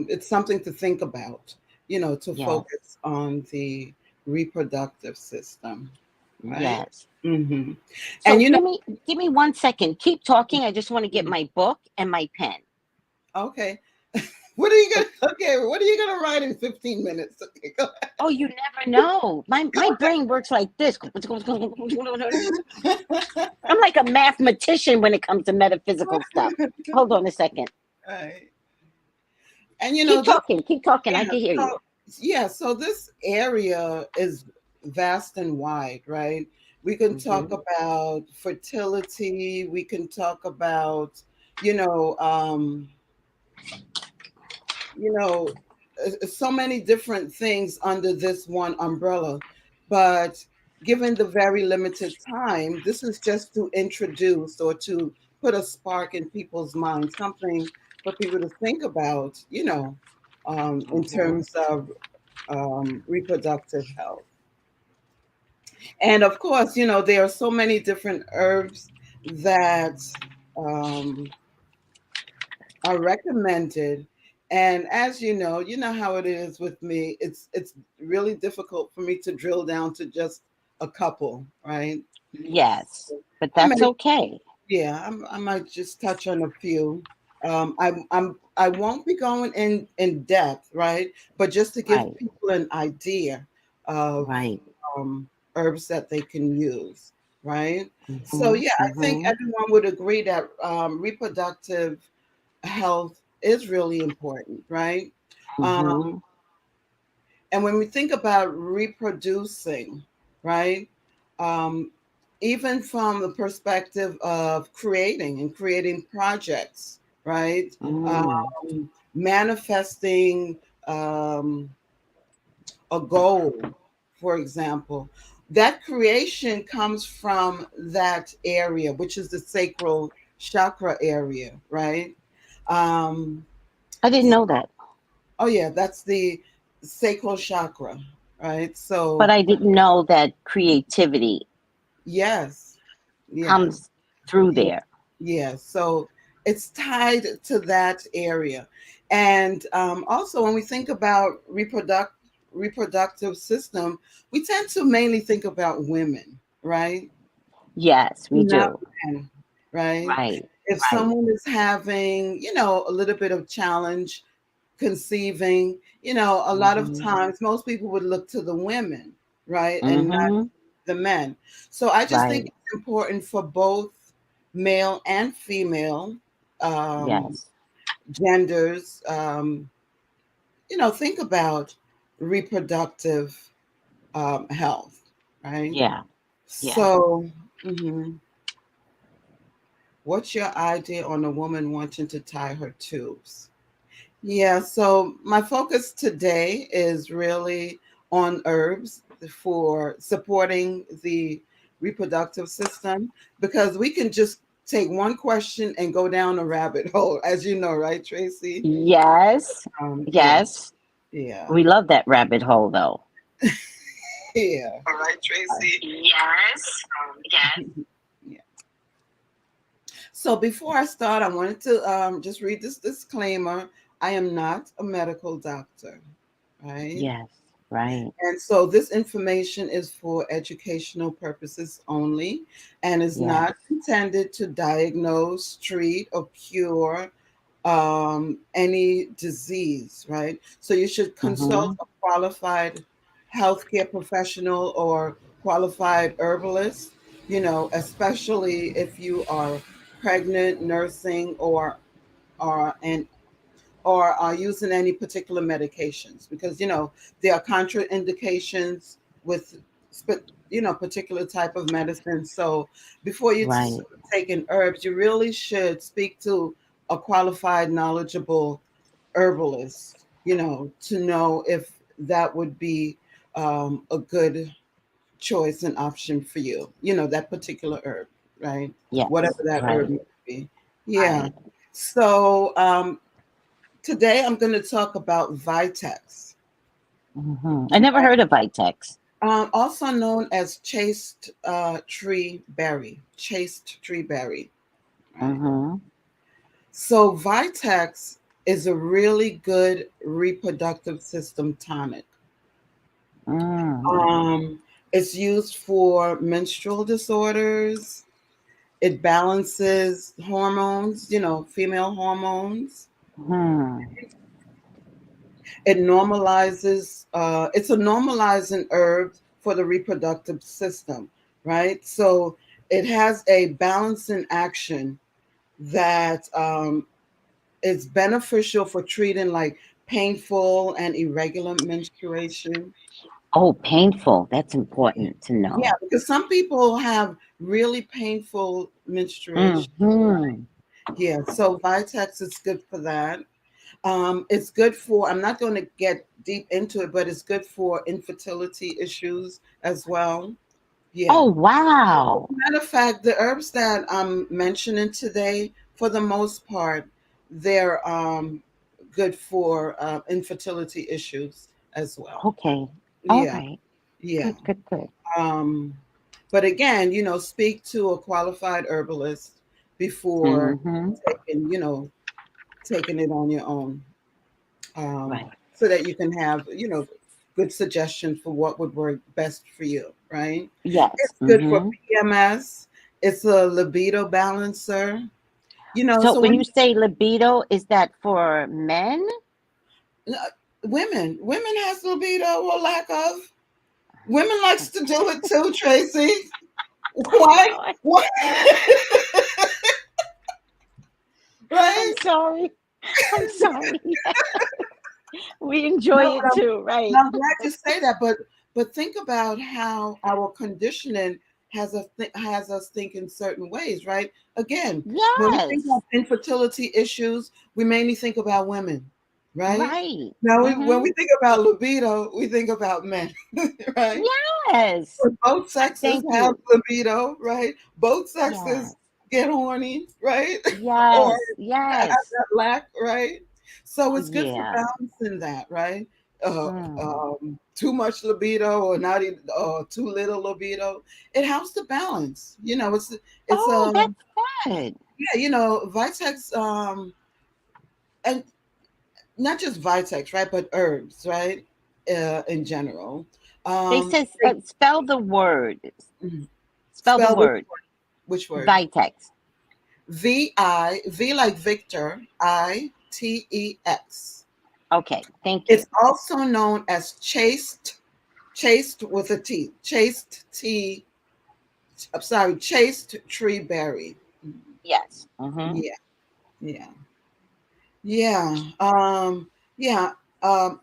it's something to think about, to Yes. focus on the reproductive system, right? Yes. hmm So And, give me 1 second. Keep talking. I just want to get my book and my pen. okay. What are you So, gonna? Okay, what are you gonna write in 15 minutes? Okay, go oh, you never know. My brain works like this. ahead. I'm like a mathematician when it comes to metaphysical stuff. Hold on a second. Right. And Keep this, talking. Keep talking. I yeah. can hear So you. yeah, so this area is vast and wide, right? We can talk Hmm. about fertility. We can talk about, you know, um, you know, so many different things under this one umbrella. But given the very limited time, this is just to introduce or to put a spark in people's minds, something for people to think about, in Mhm. terms of reproductive health. And of course, there are so many different herbs that um, are recommended. And as you know how it is with me. It's really difficult for me to drill down to just a couple, right? Yes, but I that's may, okay. yeah, I might just touch on a few. I won't be going in depth, right? But just to give Right, people an idea of right. herbs that they can use, right? So Mhm, yeah, I think mhm, everyone would agree that reproductive health is really important, right? Um, mhm. and when we think about reproducing, right, um, even from the perspective of creating projects, right, Mm. manifesting um, a goal, for example, that creation comes from that area, which is the sacral chakra area, right? Um, I didn't know that, Oh yeah, that's the sacral chakra, right? but So I didn't know that creativity yes, yeah, comes through yeah, there. yeah. So it's tied to that area, and also when we think about reproductive system, we tend to mainly think about women, right? Yes, we Not do. men, right? Right, If right. someone is having, a little bit of challenge conceiving, a lot of Mhm, times most people would look to the women, right? And not mhm. the men. So I just think Right. it's important for both male and female um, Yes. genders, think about reproductive health, right? Yeah. Yeah. So, what's your idea on a woman wanting to tie her tubes? Yeah, so my focus today is really on herbs for supporting the reproductive system because we can just take one question and go down a rabbit hole, as you know, right, Tracy? Yes. Yeah, Yes. yeah, We love that rabbit hole, though. yeah. All right, I- Tracy. Yes. Yes. yeah. So before I start, I wanted to just read this disclaimer. I am not a medical doctor, right? Yes. Right. And so this information is for educational purposes only and is Yes. not intended to diagnose, treat, or cure any disease, right? So you should consult Mm-hmm. a qualified healthcare professional or qualified herbalist, especially if you are pregnant, nursing, and or are using any particular medications because there are contraindications with particular type of medicine. So before you Right. start taking herbs, you really should speak to a qualified, knowledgeable herbalist, to know if that would be a good choice and option for you, that particular herb, right? Whatever Yes. that herb Right. may be. Yeah. Right. So today I'm going to talk about Vitex, Mm-hmm. I never heard of Vitex. also known as chaste tree berry, right? Mm-hmm. So Vitex is a really good reproductive system tonic. Mm. Um, it's used for menstrual disorders. It balances hormones, female hormones. Hmm. It normalizes, it's a normalizing herb for the reproductive system, right? So it has a balancing action that is beneficial for treating like painful and irregular menstruation. Oh, painful. That's important to Yeah, know. because some people have really painful menstruation. Mm-hmm. Yeah, so Vitex is good for that. It's good for, I'm not going to get deep into it, but it's good for infertility issues as well. Oh, Yeah. wow. Matter of fact, the herbs that I'm mentioning today, for the most part, they're good for infertility issues as well. Okay. All Yeah, right. yeah. Good, good, good. Um, but again, speak to a qualified herbalist before Mm-hmm. taking, taking it on your own, Right. so that you can have, good suggestions for what would work best for you, right? Yes. It's good for Mm-hmm. PMS. It's a libido balancer. So So when when you say libido, is that for men? uh, women has libido or lack of. Women likes to do it too, Tracy. I'm Why? sorry. What? I'm Right? sorry. I'm sorry. We enjoy No, it too, right? I'm glad you say that, but think about how our conditioning has us thinking certain ways, right? Again, when we think of Yes. infertility issues, we mainly think about women, right? Right. Now, when Mm-hmm. we think about libido, we think about men, right? Yes. But both sexes Thank have you. libido, right? Both sexes Yes. get horny, right? Or Yes. have Yes. that lack, right? So Oh, it's good for yeah. balancing that, right? Mm. Too much libido or not even too little libido. It helps to balance. It's Oh, that's good. yeah, Vitex, and not just Vitex, right? But herbs, right? In general. They Um, says they- spell the word. mhm. Spell the Spell word. which word? Vitex. V like Victor, Itex. Okay. Thank you. It's also known as chaste with a T, chaste tea. I'm sorry, chaste tree berry. Yes. Mm-hmm. Yeah, yeah, yeah. Yeah.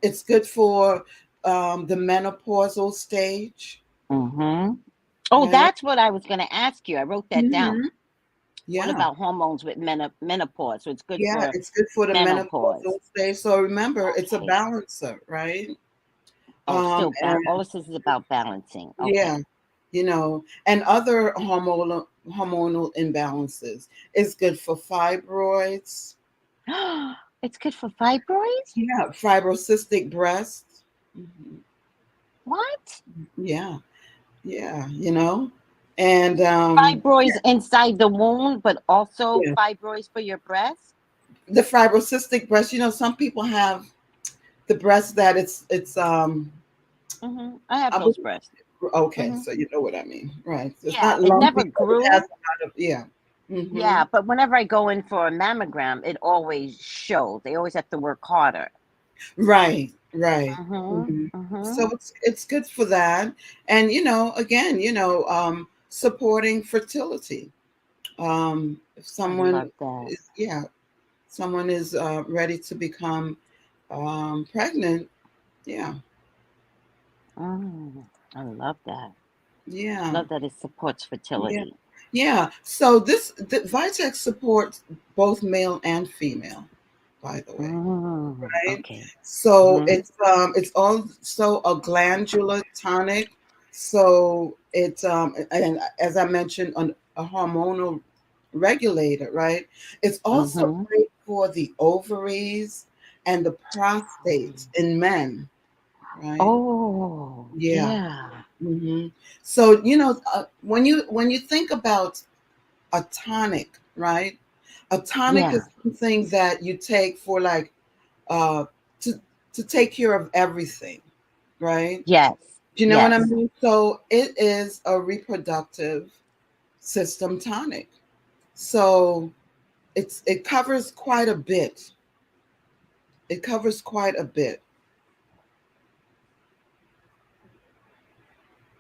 It's good for the menopausal stage, Mm-hmm. Oh, right? that's what I was going to ask you. I wrote that down. Hmm. What Yeah. about hormones with menopause? So it's good Yeah, for it's good for the menopause. menopausal stage. So remember, it's a Okay. balancer, right? Oh, Um, still, and all this is about balancing. yeah, Okay. and other hormonal imbalances. It's good for fibroids. It's good for fibroids? Yeah, fibrocystic breasts. Mhm. What? Yeah, yeah, and Fibroids inside the womb, but also yeah, fibroids for your breast? the fibrocystic breast. Some people have the breast that it's. Mm-hmm. I have I would, those breasts. okay, Mm-hmm. so you know what I mean, right? So it's Yeah, not it lumpy, never but it has grew. a lot of yeah. Hmm. Yeah, but whenever I go in for a mammogram, it always shows. They always have to work harder. Right, right. Mm-hmm. Hmm. Mm-hmm. So it's good for that, and again, supporting fertility. If I someone love that. is, yeah, someone is ready to become pregnant, yeah, I love that. yeah, Love that it supports yeah, fertility. yeah. So the Vitex supports both male and female, by the way. Right? Okay. So Mm-hmm. it's also a glandular tonic. So it's and as I mentioned, a hormonal regulator, right? It's also Mm-hmm. great for the ovaries and the prostate in men, right? Oh, Yeah. yeah. Hmm. So when you think about a tonic, right? A tonic Yeah. is something that you take for like uh, to take care of everything, right? Yes. Do you know what I Yes. mean? So it is a reproductive system tonic. So it covers quite a bit. It covers quite a bit.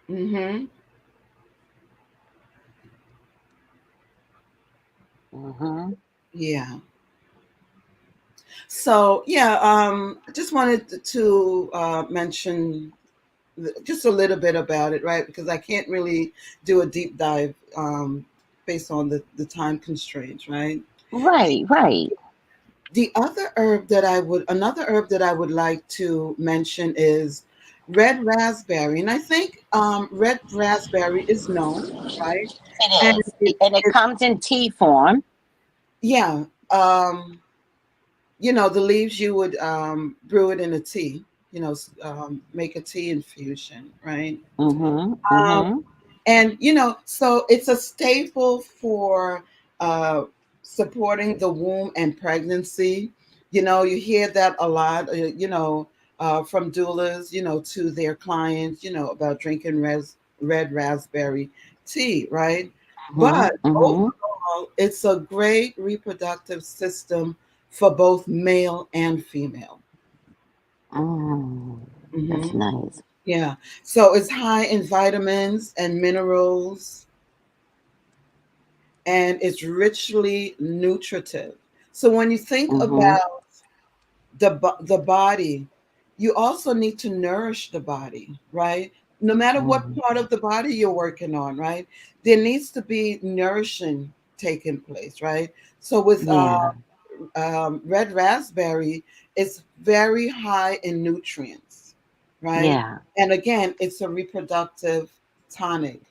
Hmm. Mm-hmm. Yeah. So yeah, I just wanted to mention just a little bit about it, right? Because I can't really do a deep dive based on the time constraints, right? Right, right. Another herb that I would like to mention is red raspberry. And I think red raspberry is known, right? And It is, and it it comes in tea form. yeah, the leaves you would brew it in a tea, make a tea infusion, right? Mm-hmm. Um, Mm-hmm. and so it's a staple for uh, supporting the womb and pregnancy. You hear that a lot, from doulas, to their clients, about drinking red raspberry tea, right? Mm-hmm. But Mm-hmm. overall, it's a great reproductive system for both male and female. Mm, that's Hmm. nice. Yeah. So it's high in vitamins and minerals, and it's richly nutritive. So when you think Mm-hmm. about the body, you also need to nourish the body, right? No matter what Mm-hmm. part of the body you're working on, right? There needs to be nourishing taking place, right? So with Yeah. red raspberry, it's very high in nutrients, right? Yeah. And again, it's a reproductive tonic.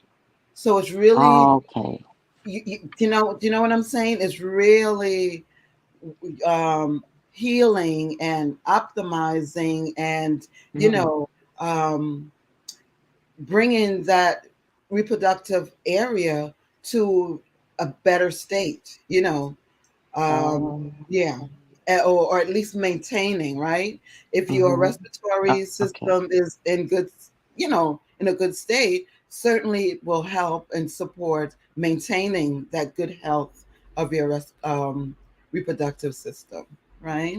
So it's really, Okay. do you know what I'm saying? It's really um, healing and optimizing and, you Mm-hmm. know, um, bringing that reproductive area to a better state, Oh. yeah, or at least maintaining, right? If your Mm-hmm. respiratory Okay. system is in good, in a good state, certainly it will help and support maintaining that good health of your reproductive system, right?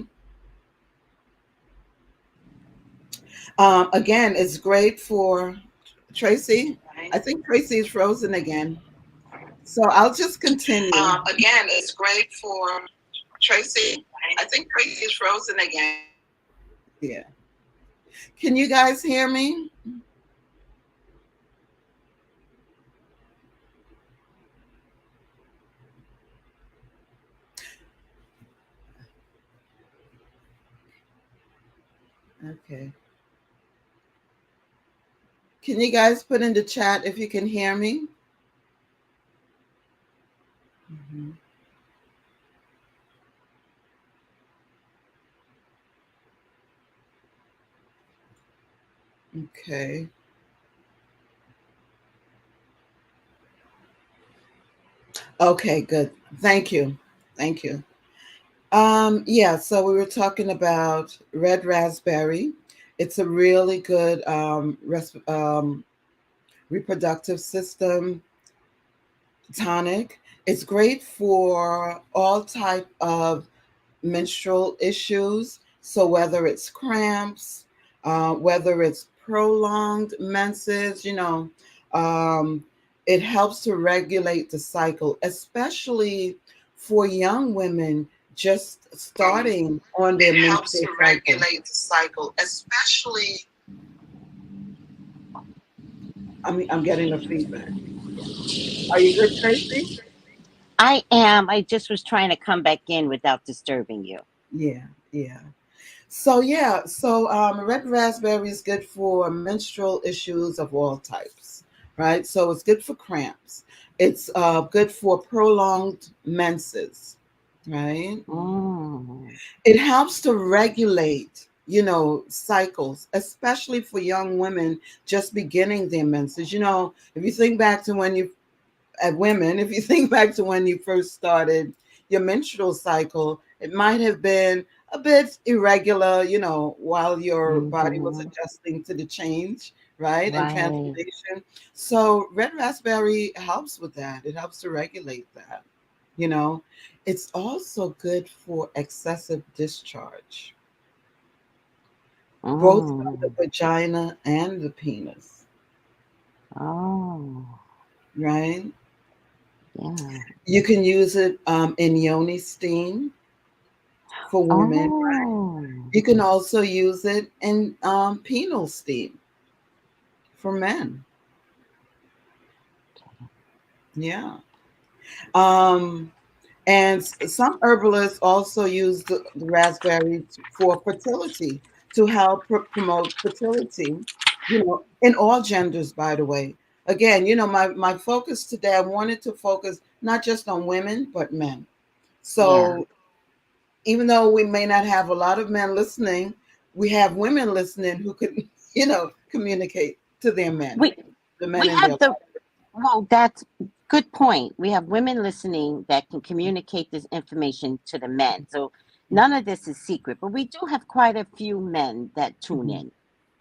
Again, it's great for Tracy. I think Tracy is frozen again. So I'll just continue. Again, it's great for Tracy. I think Tracy is frozen again. Yeah. Can you guys hear me? Okay. Can you guys put in the chat if you can hear me? Mhm. Okay. Okay, good. Thank you. Thank you. Yeah, so we were talking about red raspberry. It's a really good reproductive system tonic. It's great for all type of menstrual issues. So whether it's cramps, whether it's prolonged menses, um, it helps to regulate the cycle, especially for young women just starting on their It helps menstrual to cycle. regulate the cycle, especially. I'm getting a feedback. Are you good, Tracy? I am. I just was trying to come back in without disturbing you. Yeah, yeah. So red raspberry is good for menstrual issues of all types, right? So it's good for cramps. It's good for prolonged menses, right? Mm. It helps to regulate, cycles, especially for young women just beginning their menses. If you think back to when you at women, if you think back to when you first started your menstrual cycle, it might have been a bit irregular, while your body was Mm-hmm. adjusting to the change, right? And Right. transformation. So red raspberry helps with that. It helps to regulate that, you know. It's also good for excessive discharge, both from the Mm. vagina and the penis, Oh. right? Yeah. You can use it in yoni steam for women. Oh. You can also use it in penal steam for men. Yeah. Um, And some herbalists also use the raspberry for fertility, to help promote fertility, in all genders, by the way. Again, my focus today, I wanted to focus not just on women, but men. Yeah. So even though we may not have a lot of men listening, we have women listening who could, communicate to their men, We the men we in their have the life. well, that's good point. We have women listening that can communicate this information to the men. So none of this is secret, but we do have quite a few men that tune Mhm.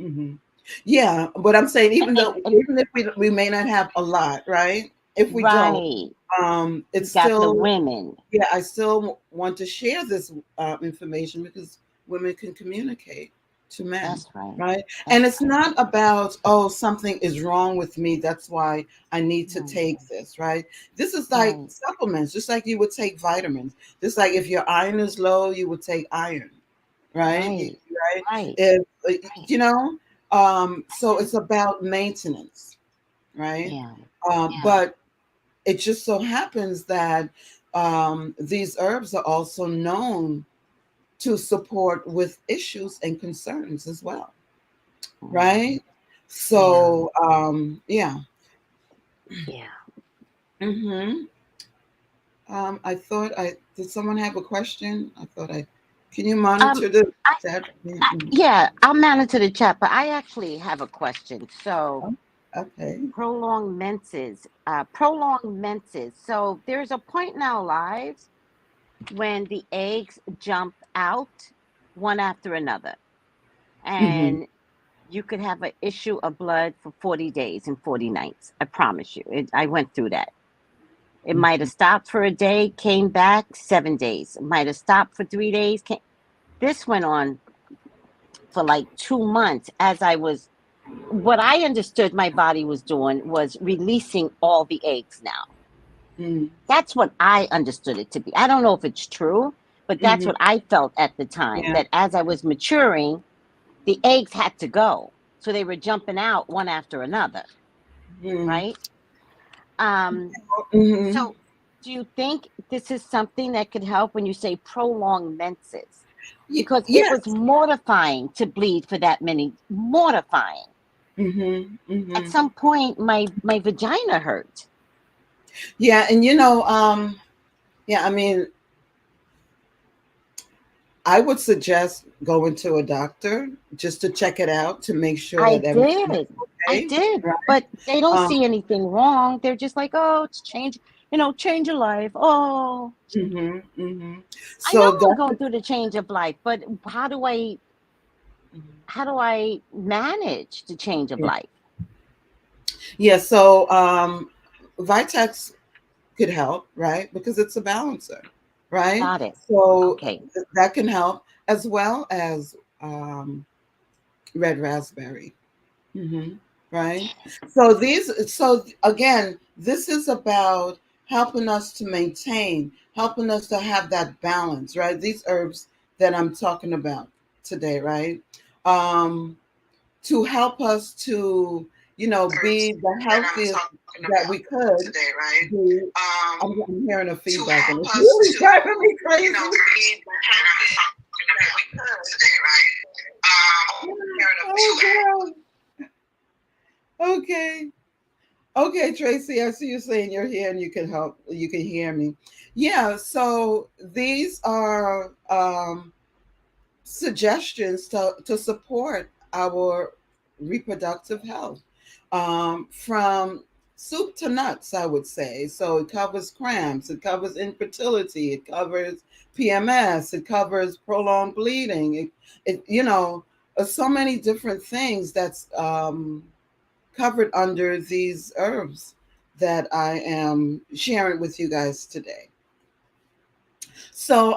in. Mhm. Yeah, but I'm saying, And even if we may not have a lot, right? If we don't, right. You it's got the still, women. yeah, I still want to share this information, because women can communicate to men, That's right. right? And That's it's right. not about, oh, something is wrong with me, that's why I need to Right. take this, right? This is like Right. supplements, just like you would take vitamins. Just like if your iron is low, you would take iron, right? Right. Right? Right. If Right. so it's about maintenance, right? Yeah. Yeah. But it just so happens that these herbs are also known to support with issues and concerns as well, Mm. right? Yeah. So yeah. Yeah. hmm I thought I did. Someone have a question? I thought I. Can you Um monitor the I, chat? yeah, I'll monitor the chat, but I actually have a question. So Oh, okay. prolonged menses. So there's a point in our lives when the eggs jump out one after another, hmm and you could have an issue of blood for 40 days and 40 nights. I promise you. I went through that. It might have stopped for a day, came back 7 days. It might have stopped for 3 days. This went on for like 2 months as I was. What I understood my body was doing was releasing all the eggs now. hmm That's what I understood it to be. I don't know if it's true, but that's hmm what I felt at the time, Yeah. that as I was maturing, the eggs had to go. So they were jumping out one after another, hmm right? Um, hmm so do you think this is something that could help when you say prolonged menses? Because it was Yes. mortifying to bleed for that many, mortifying. hmm At hmm some point, my vagina hurt. Yeah, and yeah, I mean, I would suggest going to a doctor just to check it out, to make sure I that everything is did. I okay, did. right? But they don't Um, see anything wrong. They're just like, oh, it's change, change your life. Oh, hmm hmm I know So I'm that, going through the change of life, but how do I manage the change of yeah, life? yeah. So Vitex could help, right? Because it's a balancer, right? Got it. So Okay. that can help, as well as um, red raspberry. hmm Right. So again, this is about helping us to maintain, helping us to have that balance, right? These herbs that I'm talking about today, right? Um, to help us to, be Herbs the that I'm healthiest talking that about we could today, right? be. Um, I'm hearing a to feedback, and help it's us really to, driving me be the healthiest that we could today, right? Hearing a feedback. crazy. Oh, God. Okay. Okay, Tracy, I see you saying you're here and you can help. You can hear me. Yeah, so these are suggestions to support our reproductive health, from soup to nuts, I would say. So it covers cramps, it covers infertility, it covers PMS, it covers prolonged bleeding. So many different things that's covered under these herbs that I am sharing with you guys today. So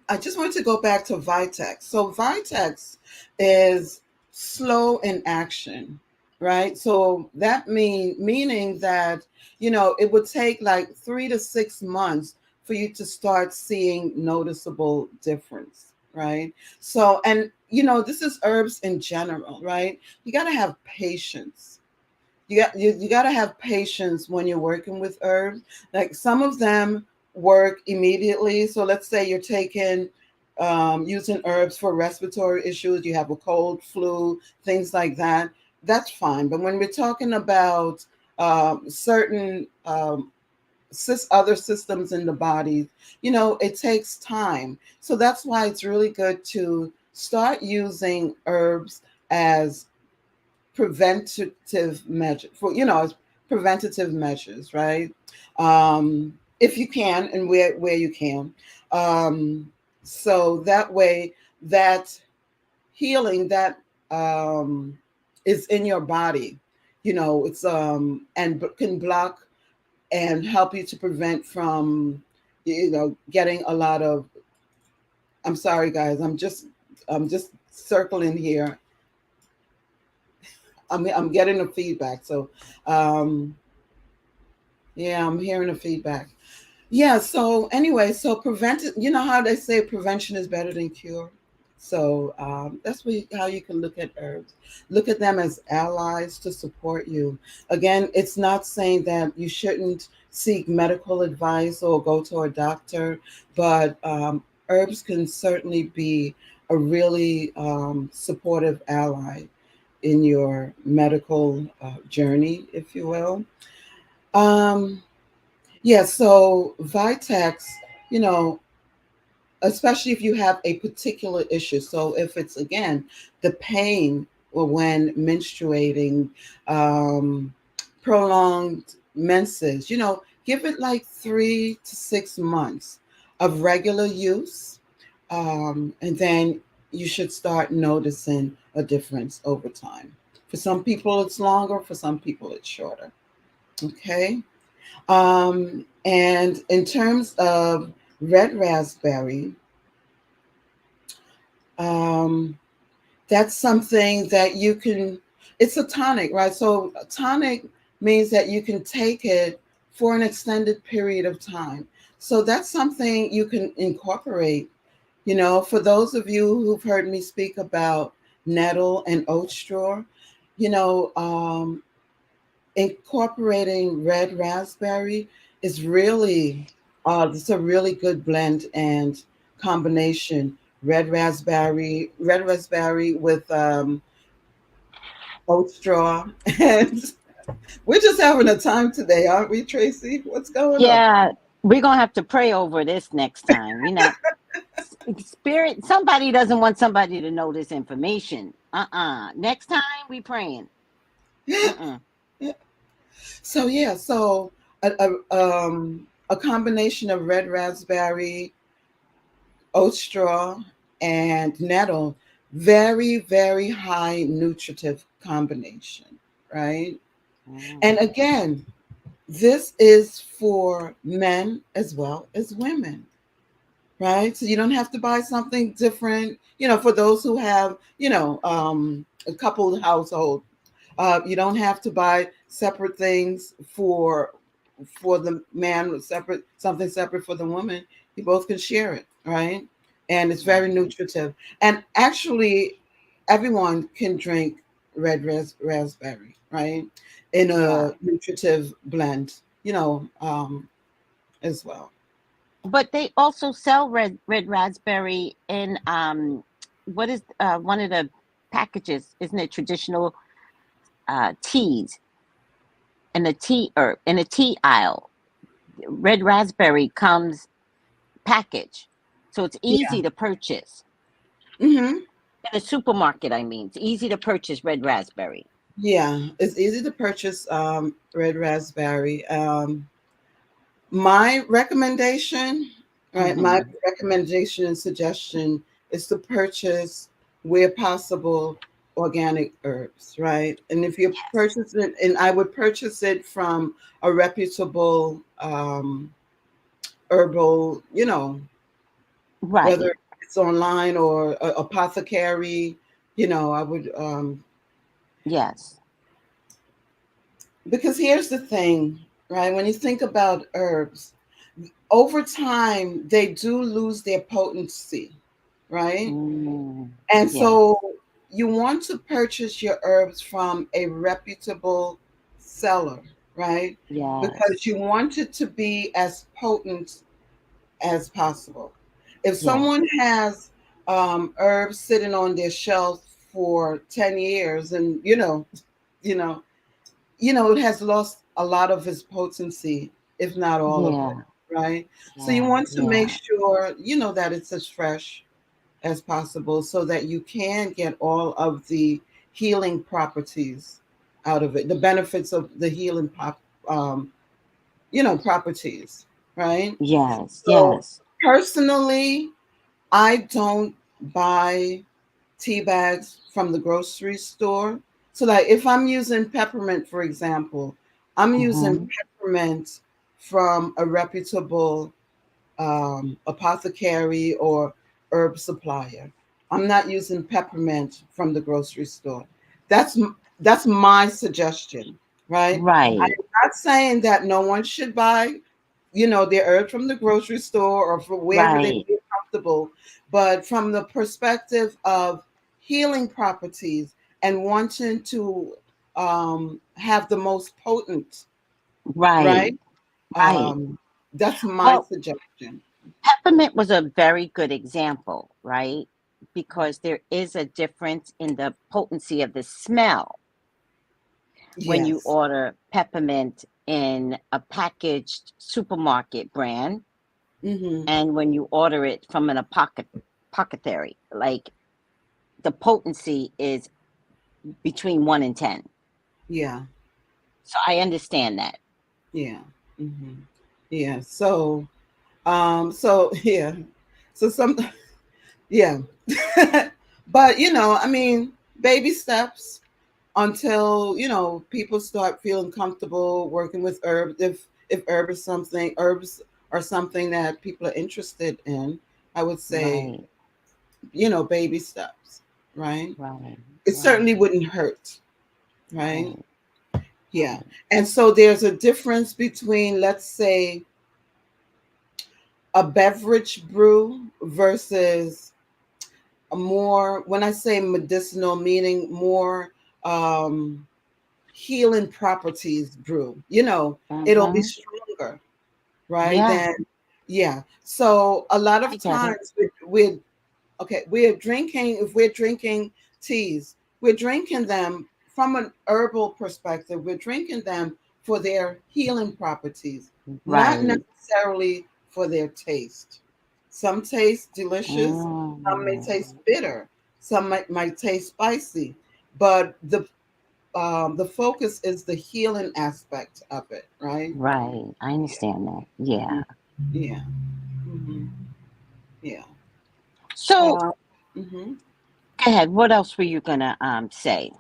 I just wanted to go back to Vitex. So Vitex is slow in action, right? So that meaning that it would take like 3 to 6 months for you to start seeing noticeable difference, right? So, and this is herbs in general, right? You got to have patience. You got to have patience when you're working with herbs. Like some of them work immediately. So let's say you're taking using herbs for respiratory issues, you have a cold, flu, things like that. That's fine. But when we're talking about certain other systems in the body, it takes time. So that's why it's really good to start using herbs as preventative measures as preventative measures, right? If you can, and where you can. So that way, that healing that is in your body, it's can block and help you to prevent from getting a lot of. I'm sorry, guys. I'm just circling here. I'm getting the feedback. So, yeah, I'm hearing the feedback. Yeah. So anyway, so prevention. You know how they say prevention is better than cure. So that's how you can look at herbs. Look at them as allies to support you. Again, it's not saying that you shouldn't seek medical advice or go to a doctor, but herbs can certainly be a really supportive ally in your medical journey, if you will. Um, yeah, so Vitex, you know, especially if you have a particular issue. So if it's again the pain or when menstruating, um, prolonged menses, give it like 3 to 6 months of regular use, and then you should start noticing a difference over time. For some people, it's longer. For some people, it's shorter. Okay. And in terms of red raspberry, um, that's something that you can, it's a tonic, right? So a tonic means that you can take it for an extended period of time. So that's something you can incorporate. For those of you who've heard me speak about nettle and oat straw, you know, um, incorporating red raspberry is really it's a really good blend and combination. Red raspberry with oat straw, and we're just having a time today, aren't we, Tracy? What's going on? Yeah, we're gonna have to pray over this next time. We not spirit. Somebody doesn't want somebody to know this information. Next time we praying. Uh-uh. So yeah, so a combination of red raspberry, oat straw, and nettle, very, very high nutritive combination, right? And Mm. again, this is for men as well as women, right? So you don't have to buy something different, for those who have, a coupled household. You don't have to buy separate things for the man, something separate for the woman. You both can share it, right? And it's very Right. nutritive. And actually, everyone can drink raspberry, right? In a Right. nutritive blend, as well. But they also sell red raspberry in what is one of the packages? Isn't it traditional teas in the tea or in a tea aisle? Red raspberry comes package, so it's Yeah. easy to purchase Hmm. in a supermarket. I mean, it's easy to purchase red raspberry. Yeah. It's easy to purchase red raspberry. My recommendation, right? My Hmm. recommendation and suggestion is to purchase, where possible, organic herbs, right? And if you Yes. purchase it, and I would purchase it from a reputable herbal, Right. whether it's online or apothecary, I would, Yes. because here's the thing, right? When you think about herbs, over time they do lose their potency, right? Mm. And Yes. so you want to purchase your herbs from a reputable seller, right? Yes. Because you want it to be as potent, as possible. If Yes. someone has herbs sitting on their shelf for 10 years and you know, it has lost a lot of its potency, if not all of it, Yeah. right? So you Yeah. want to make Yeah. sure, that it's as fresh as possible so that you can get all of the healing properties out of it, the benefits of the healing properties, right? Yes. So Yes. personally, I don't buy tea bags from the grocery store. So like if I'm using peppermint, for example, I'm using Mm-hmm. peppermint from a reputable apothecary or herb supplier. I'm not using peppermint from the grocery store. That's my suggestion, right? I'm Right. not saying that no one should buy, their herbs from the grocery store or from wherever they Right. feel comfortable, but from the perspective of healing properties and wanting to have the most potent, Right. right? Right. That's my Well, suggestion. peppermint was a very good example, right? Because there is a difference in the potency of the smell when you Yes. order peppermint in a packaged supermarket brand Mm-hmm. and when you order it from an apothecary. Like the potency is between 1 and 10. Yeah. So I understand that. Yeah. Mm-hmm. Yeah. Yeah. So some, yeah. But I mean, baby steps until people start feeling comfortable working with herbs. If herbs are something that people are interested in, I would say Right. baby steps, right? Right. It Right. certainly wouldn't hurt, right? Right. Yeah. Right. And so there's a difference between, let's say, a beverage brew versus a more, when I say medicinal, meaning more um, healing properties brew. It'll be Mm-hmm. stronger, right? Yeah, Yeah. So a lot I of get it. times if we're drinking teas, we're drinking them from an herbal perspective. We're drinking them for their healing properties, not Right. necessarily for their taste. Some taste delicious, some may taste Mm, bitter, some might taste spicy, but the focus is the healing aspect of it, right? right. I understand that. Yeah. Mhm. Yeah. Hmm. Yeah. So Uh, mhm. go ahead. What else were you gonna say?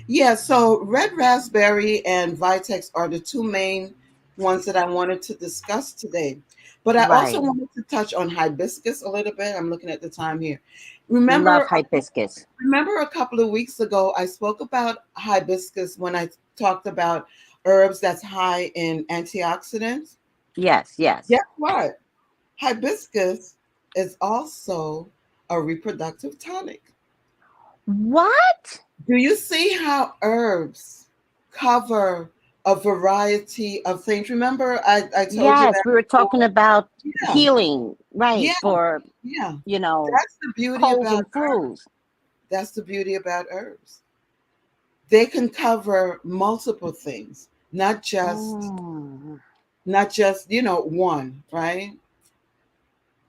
Yeah, so red raspberry and Vitex are the two main ones that I wanted to discuss today. But I also Right. wanted to touch on hibiscus a little bit. I'm looking at the time here. Remember, Love hibiscus. remember a couple of weeks ago, I spoke about hibiscus when I talked about herbs that's high in antioxidants. Yes, yes. Guess what? Hibiscus is also a reproductive tonic. What? Do you see how herbs cover a variety of things? Remember, I told you Yes, that we were before? talking about Yeah, healing, right, yeah, for, yeah. you know, That's the beauty colds about and flus. that's the beauty about herbs. They can cover multiple things, not just Mm. one, right?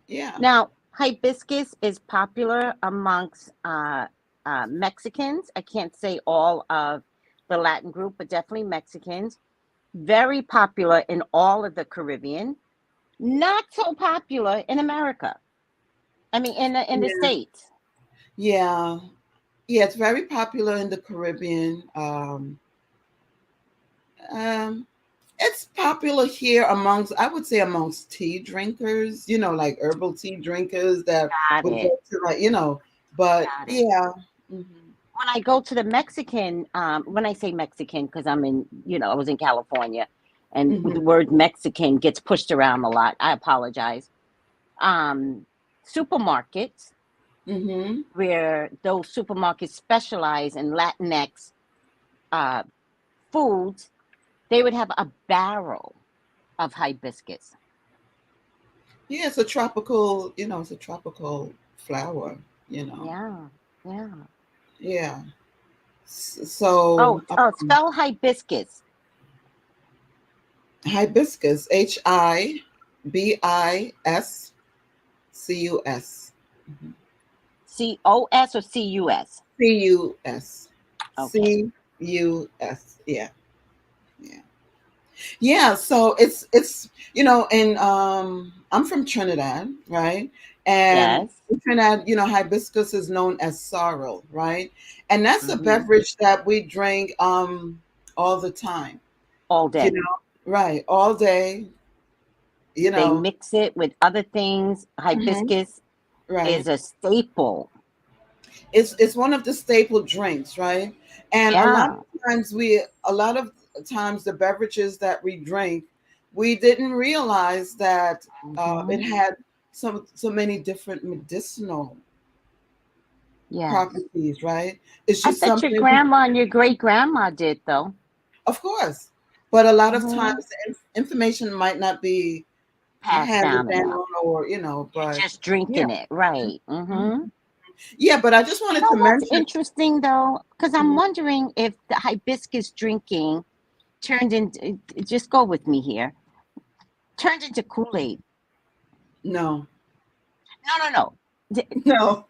Yeah. Now, hibiscus is popular amongst Mexicans. I can't say all of the Latin group, but definitely Mexicans. Very popular in all of the Caribbean. Not so popular in America. I mean, in the Yeah. States. Yeah. Yeah, it's very popular in the Caribbean. Um, it's popular here I would say, amongst tea drinkers, like herbal tea drinkers that Got would go it. to, like, but Got it. yeah. Hmm. When I go to the Mexican, when I say Mexican, because I was in California, and Hmm. the word Mexican gets pushed around a lot. I apologize. Um, Supermarkets, Hmm. where those supermarkets specialize in Latinx uh, foods, they would have a barrel of hibiscus. Yeah, it's a tropical, it's a tropical flower, you know. Yeah, yeah. Yeah. Oh, So, spell hibiscus. hibiscus, HIBISCUS. Mhm. COS or CUS? CUS. Okay. CUS. Yeah. Yeah. Yeah, so it's and I'm from Trinidad, right? And Yes. in Trinidad, hibiscus is known as sorrel, right? And that's a Hmm. beverage that we drink all the time, All you day. know, right? All day, you They know. mix it with other things. Mhm. Hibiscus is Right. a staple. It's one of the staple drinks, right? And Yeah. a lot of times the beverages that we drink, we didn't realize that it Hmm. had so many different medicinal Yes. properties, right? It's I just bet your something grandma and your great grandma did though. of course, but a lot of times Hmm. the information might not be Passed handed down enough. down, or You're but just yeah. drinking it, right? Mhm. Hmm. Yeah, but I just You wanted know to what's mention. interesting though? Because I'm Mhm. wondering if the hibiscus drinking turned into, just go with me here, turned into Kool-Aid. No. No, no, no. No.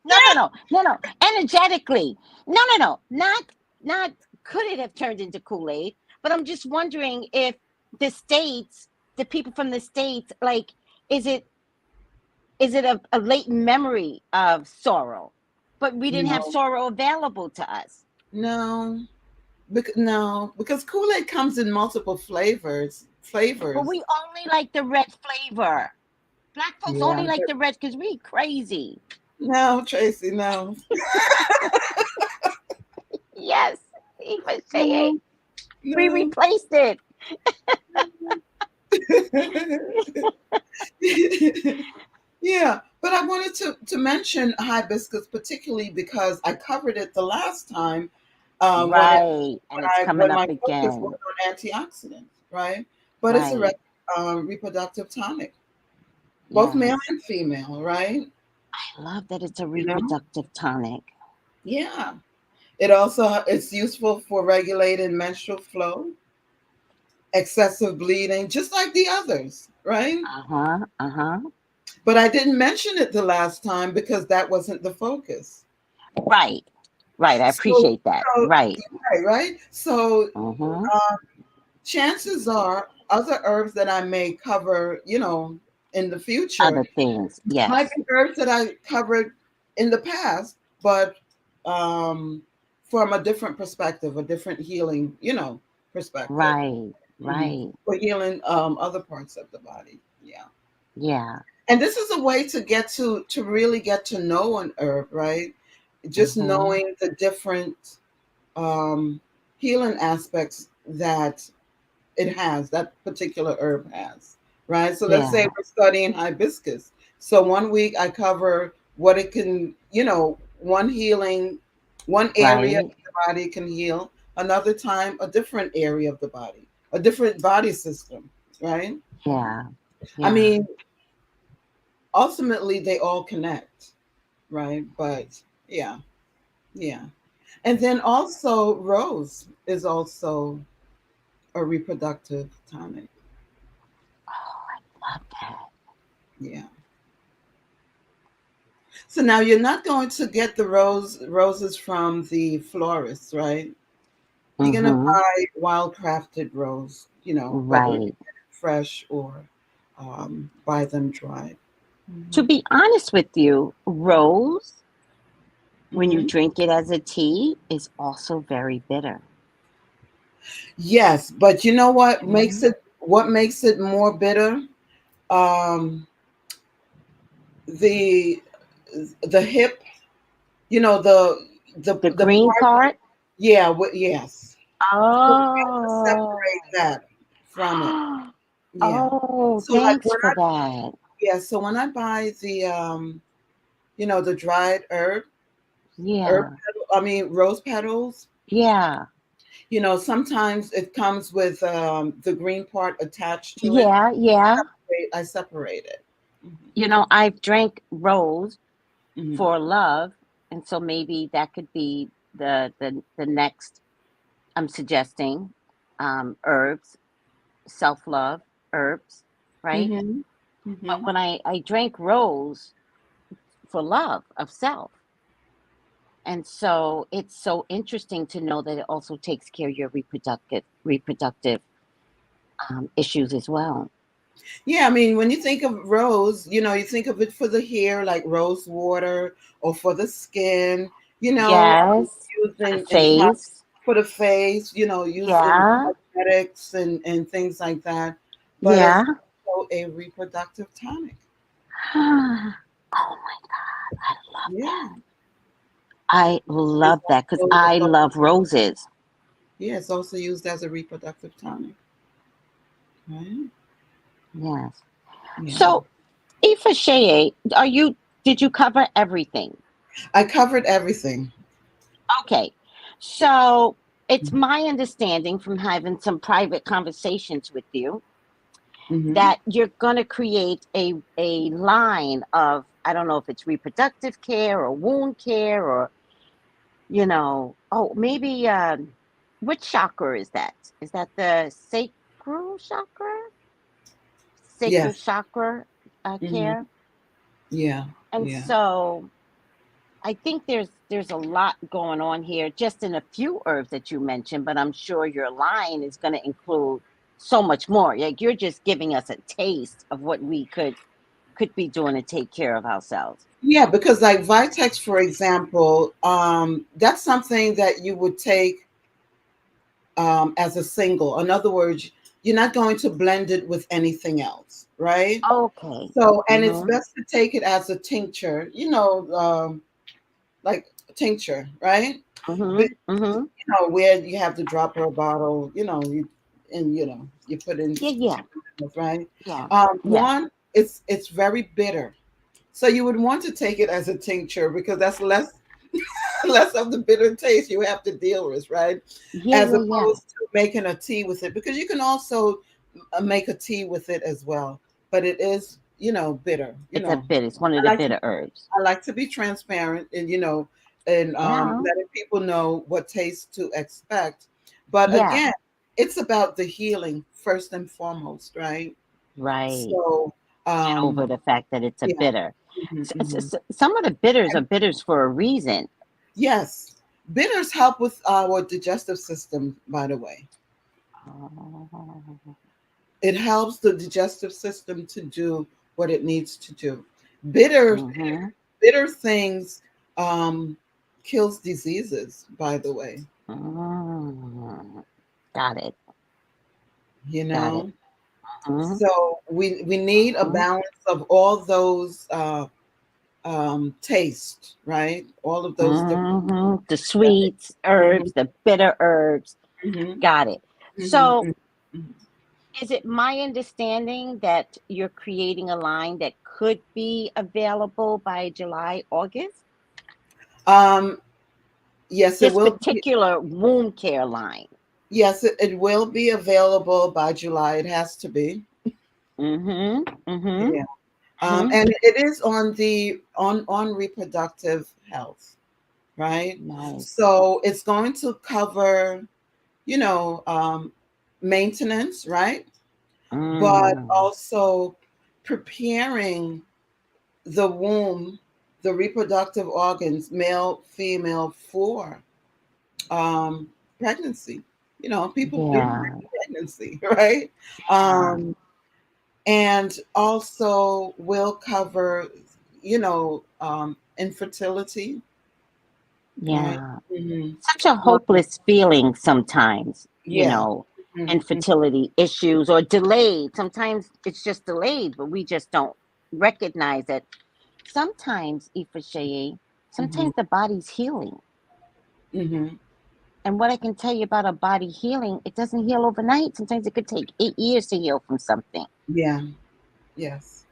No, no, no, no, no. Energetically. No, no, no. Not could it have turned into Kool-Aid, but I'm just wondering if the states, the people from the states, like, is it a latent memory of sorrow? But we didn't have No. sorrow available to us. No. No, because Kool-Aid comes in multiple flavors. But Flavors. we only like the red flavor. Black folks Yeah, only like but the red because we crazy. no, Tracy, no. Yes, even saying No, we no. replaced it. Yeah, but I wanted to mention hibiscus particularly because I covered it the last time when Right. And it's coming when up my focus was again. on antioxidants, right? But it's a Right. reproductive tonic, both male Yes. and female, right? I love that it's a You know, reproductive tonic. yeah. It's useful for regulating menstrual flow, excessive bleeding, just like the others, right? Uh-huh. Uh-huh. But I didn't mention it the last time because that wasn't the focus. Right. Right. I So, appreciate that. so Right. right? So Uh-huh. uh, chances are other herbs that I may cover, in the future Other things. might Yes. be herbs that I covered in the past, but um, from a different perspective, a different healing, perspective. Right. Mhm. Right. For healing other parts of the body. Yeah. Yeah. And this is a way to really get to know an herb, right? Just Mm-hmm. knowing the different um, healing aspects that that particular herb has, right? So let's say Yeah. we're studying hibiscus. So one week I cover what it can, one area of Right. the body can heal. Another time, a different area of the body, a different body system, right? Yeah. I Yeah. mean, ultimately they all connect, right? But yeah, yeah. And then also rose is also a reproductive tonic. Oh, I love that. Yeah. So now you're not going to get the roses from the florist, right? You're gonna Mm-hmm. buy wild crafted rose, whether you Right. get it fresh or buy them dried. To Hmm. be honest with you, rose, when you Hmm. drink it as a tea, is also very bitter. Yes, but you know Mhm. what makes it more bitter? Um, the the hip, The the green part. part? Yeah, yes. So we have to separate Oh. that from it. Yeah. Oh, So like thanks for that. so when I buy the dried Yeah. rose petals, Yeah. sometimes it comes with the green part attached to it. Yeah. Yeah. I separate it. You know, I've drank rose Mhm. for love, and so maybe that could be the next. I'm suggesting herbs, self love herbs, right? Mhm. But Mhm. when I drank rose for love of self, and so it's so interesting to know that it also takes care of your reproductive issues as well. Yeah, I mean, when you think of rose, you think of it for the hair, like rose water, or for the skin, Yes, for the using face. for the face, used in Yeah, cosmetics and things like that. But yeah. it's also a reproductive tonic. Oh my God, I love Yeah. that. I It's love that because also, I love roses. yeah, it's also used as a reproductive tonic. Right? Yes. Yeah. So, Ifa Sheye, did you cover everything? I covered everything. Okay. So, it's my understanding from having some private conversations with you Hmm. that you're going to create a line of, I don't know if it's reproductive care or wound care or, oh, maybe, which chakra is that? Is that the sacral chakra? Sacral Yes. chakra Hmm. care? Yeah. And Yeah. so I think there's a lot going on here, just in a few herbs that you mentioned, but I'm sure your line is going to include so much more. Like you're just giving us a taste of what we could be doing to take care of ourselves. Yeah, because like Vitex, for example, that's something that you would take as a single. In other words, you're not going to blend it with anything else, right? Okay. So, and it's Mm-hmm. best to take it as a tincture, like tincture, right? But Mm-hmm. Mm-hmm. where you have to drop her a bottle, you put in, Yeah, yeah, right? yeah, yeah. One, it's very bitter, so you would want to take it as a tincture because that's less less of the bitter taste you have to deal with, right? Yeah, As yeah, yeah. opposed to making a tea with it, because you can also make a tea with it as well, but it is, bitter. It's a bit, it's one of the I like to bitter herbs. I like to be transparent and and Yeah. letting people know what taste to expect. But Yeah. again, it's about the healing first and foremost, right? Right. So Get over the fact that it's a yeah. bitter. Hmm. Hmm. Some of the bitters are bitters for a reason. Yes. Bitters help with our digestive system, by the way. Oh. It helps the digestive system to do what it needs to do. Bitter, Mm-hmm. bitter things um, kills diseases, by the way. Mm. Got it. You Got it. know, Mm-hmm. so we need a Mm-hmm. balance of all those tastes, right? All of those different. Mm-hmm. The sweets, herbs, the bitter herbs. Hmm. Got it. Hmm. So, Hmm. is it my understanding that you're creating a line that could be available by July, August? Um, yes, it This will be. particular wound care line. Yes, it will be available by July. It has to be. Mm-hmm. Mm-hmm. Yeah. Mm-hmm. And it is on the on reproductive health, right? Nice. So it's going to cover, you know, um, maintenance, right? But Mm. also preparing the womb, the reproductive organs, male, female, for pregnancy. People during Yeah. pregnancy, right? Yeah. Um, and also will cover, infertility, right? Yeah. Hmm. Such a hopeless feeling sometimes, Yeah. Mhm. infertility issues or delayed. Sometimes it's just delayed, but we just don't recognize it. Sometimes, Ifashaye, Mhm. sometimes the body's healing. Mhm. And what I can tell you about a body healing, it doesn't heal overnight. Sometimes it could take 8 years to heal from something, Yeah. Yes.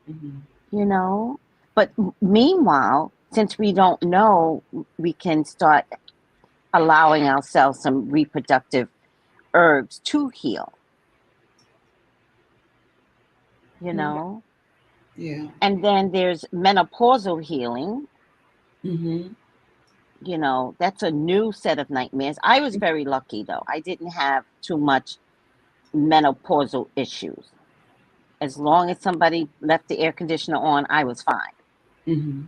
Mhm. you know? But meanwhile, since we don't know, we can start allowing ourselves some reproductive herbs to heal, you Mhm. know? Yeah. And then there's menopausal healing. Mm-hmm. You know, that's a new set of nightmares. I was very lucky though. I didn't have too much menopausal issues. As long as somebody left the air conditioner on, I was fine. Mm-hmm.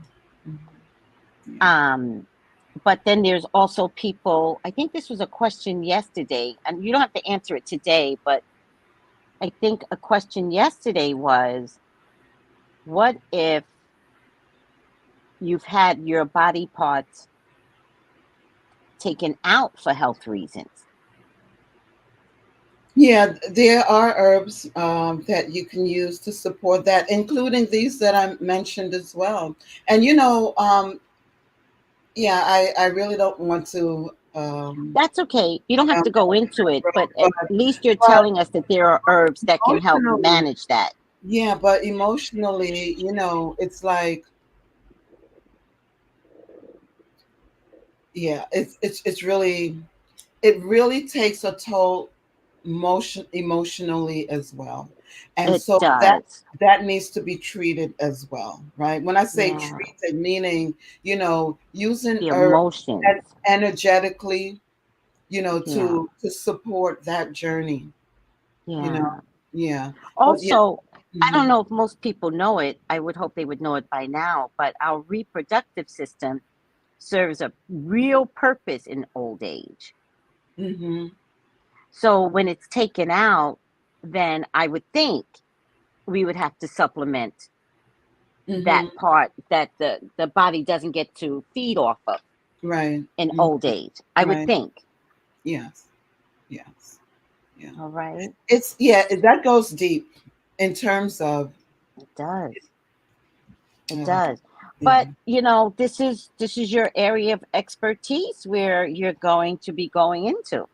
Mm-hmm. But then there's also people, I think this was a question yesterday, and you don't have to answer it today, but I think a question yesterday was, what if you've had your body parts taken out for health reasons? Yeah, there are herbs that you can use to support that, including these that I mentioned as well. And yeah, I really don't want to. That's okay. You don't have to go into it, but But at least you're but telling us that there are herbs that can help emotionally, manage that. yeah, but emotionally, it's like, yeah, it's really, it really takes a toll emotionally as well, and It so does. that needs to be treated as well, right? When I say Yeah. treated, meaning using The herbs emotions. energetically, Yeah. to support that journey, you know, Yeah. yeah, but yeah. Also, I don't Hmm. know if most people know it. I would hope they would know it by now, but our reproductive system serves a real purpose in old age. Hmm. So when it's taken out, then I would think we would have to supplement that Hmm. part that the body doesn't get to feed off of Right. in Mhm. old age. I would Right. think. Yes. Yes. Yeah. All right. That goes deep in terms of, It does. It uh, does. yeah. But this is your area of expertise where you're going to be going into.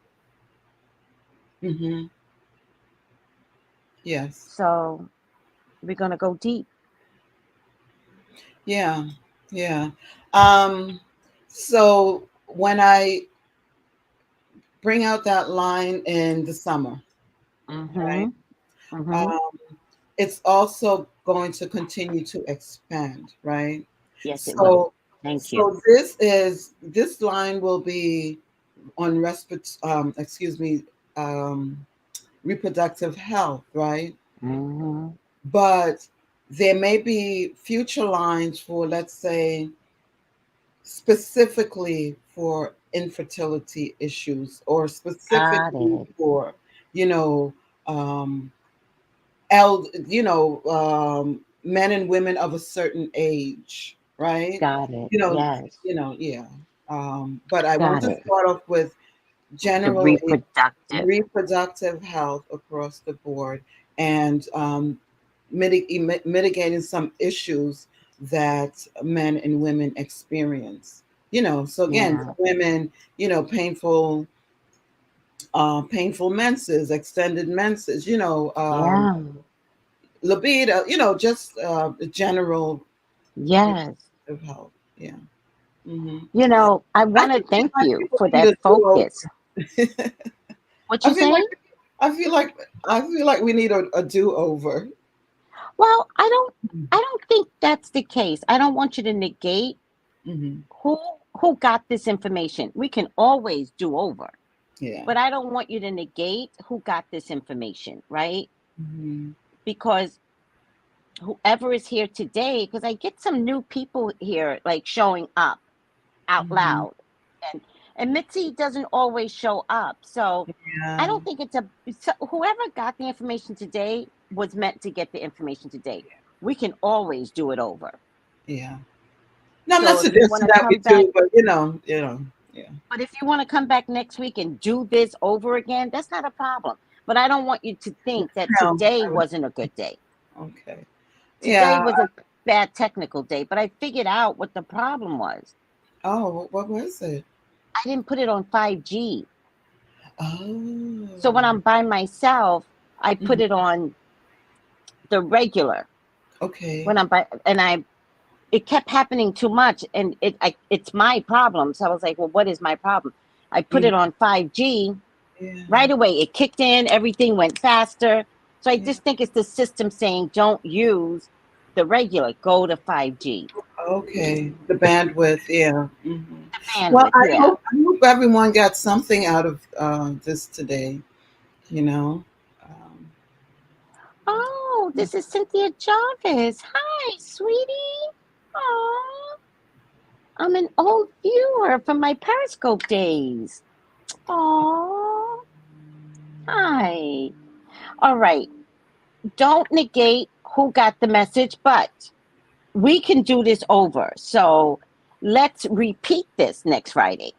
Hmm. Yes. So we're gonna go deep. Yeah. Yeah. Um, so when I bring out that line in the summer, right? Mm-hmm. Mm-hmm. Um, it's also going to continue to expand, right? Yes, it will. So, Thank you. so this line will be on excuse me, um, reproductive health, right? Mm-hmm. But there may be future lines for, let's say, specifically for infertility issues, or Got specifically it. for, you know, um, eld, men and women of a certain age, right? Got it. You know, Yes. yeah. But I want Got to it. start off with The general reproductive. reproductive health across the board, and mitigating some issues that men and women experience. So again, Yeah. women, painful menses, extended menses, Yeah. libido, just general Yes. reproductive health. Yeah. Hmm. I I want to think we thank might you people for need that a do-over. focus. What I you feel like saying? I feel like I feel like we need a do-over. Well, I don't think that's the case. I don't want you to negate Mm-hmm. who who got this information. We can always do over. Yeah. But I don't want you to negate who got this information, right? Mm-hmm. Because whoever is here today, because I get some new people here like showing up out Mm-hmm. loud. And Mitzi doesn't always show up. So I Yeah. don't think so whoever got the information today was meant to get the information today. We can always do it over. Yeah. No, I'm not So if you want suggesting to that we come back, do, but yeah. but if you want to come back next week and do this over again, that's not a problem. But I don't want you to think that No, today wasn't a good day. okay. Today Yeah. was a bad technical day, but I figured out what the problem was. Oh, what was it? I didn't put it on 5G. Oh. So when I'm by myself, I put Mhm. it on the regular. Okay. When I'm by, and it kept happening too much, and it's my problem. So I was like, well, what is my problem? I put it Mhm. on 5G. Yeah. Right away, it kicked in, everything went faster. So I Yeah. just think it's the system saying don't use the regular, go to 5G. Okay, the bandwidth, yeah. Well, Bandwidth, yeah. I hope everyone got something out of this today. You know. Um, Oh, this is Cynthia Jarvis. Hi, sweetie. Oh, I'm an old viewer from my Periscope days. Oh, hi. All right. Don't negate who got the message, but we can do this over. So let's repeat this next Friday.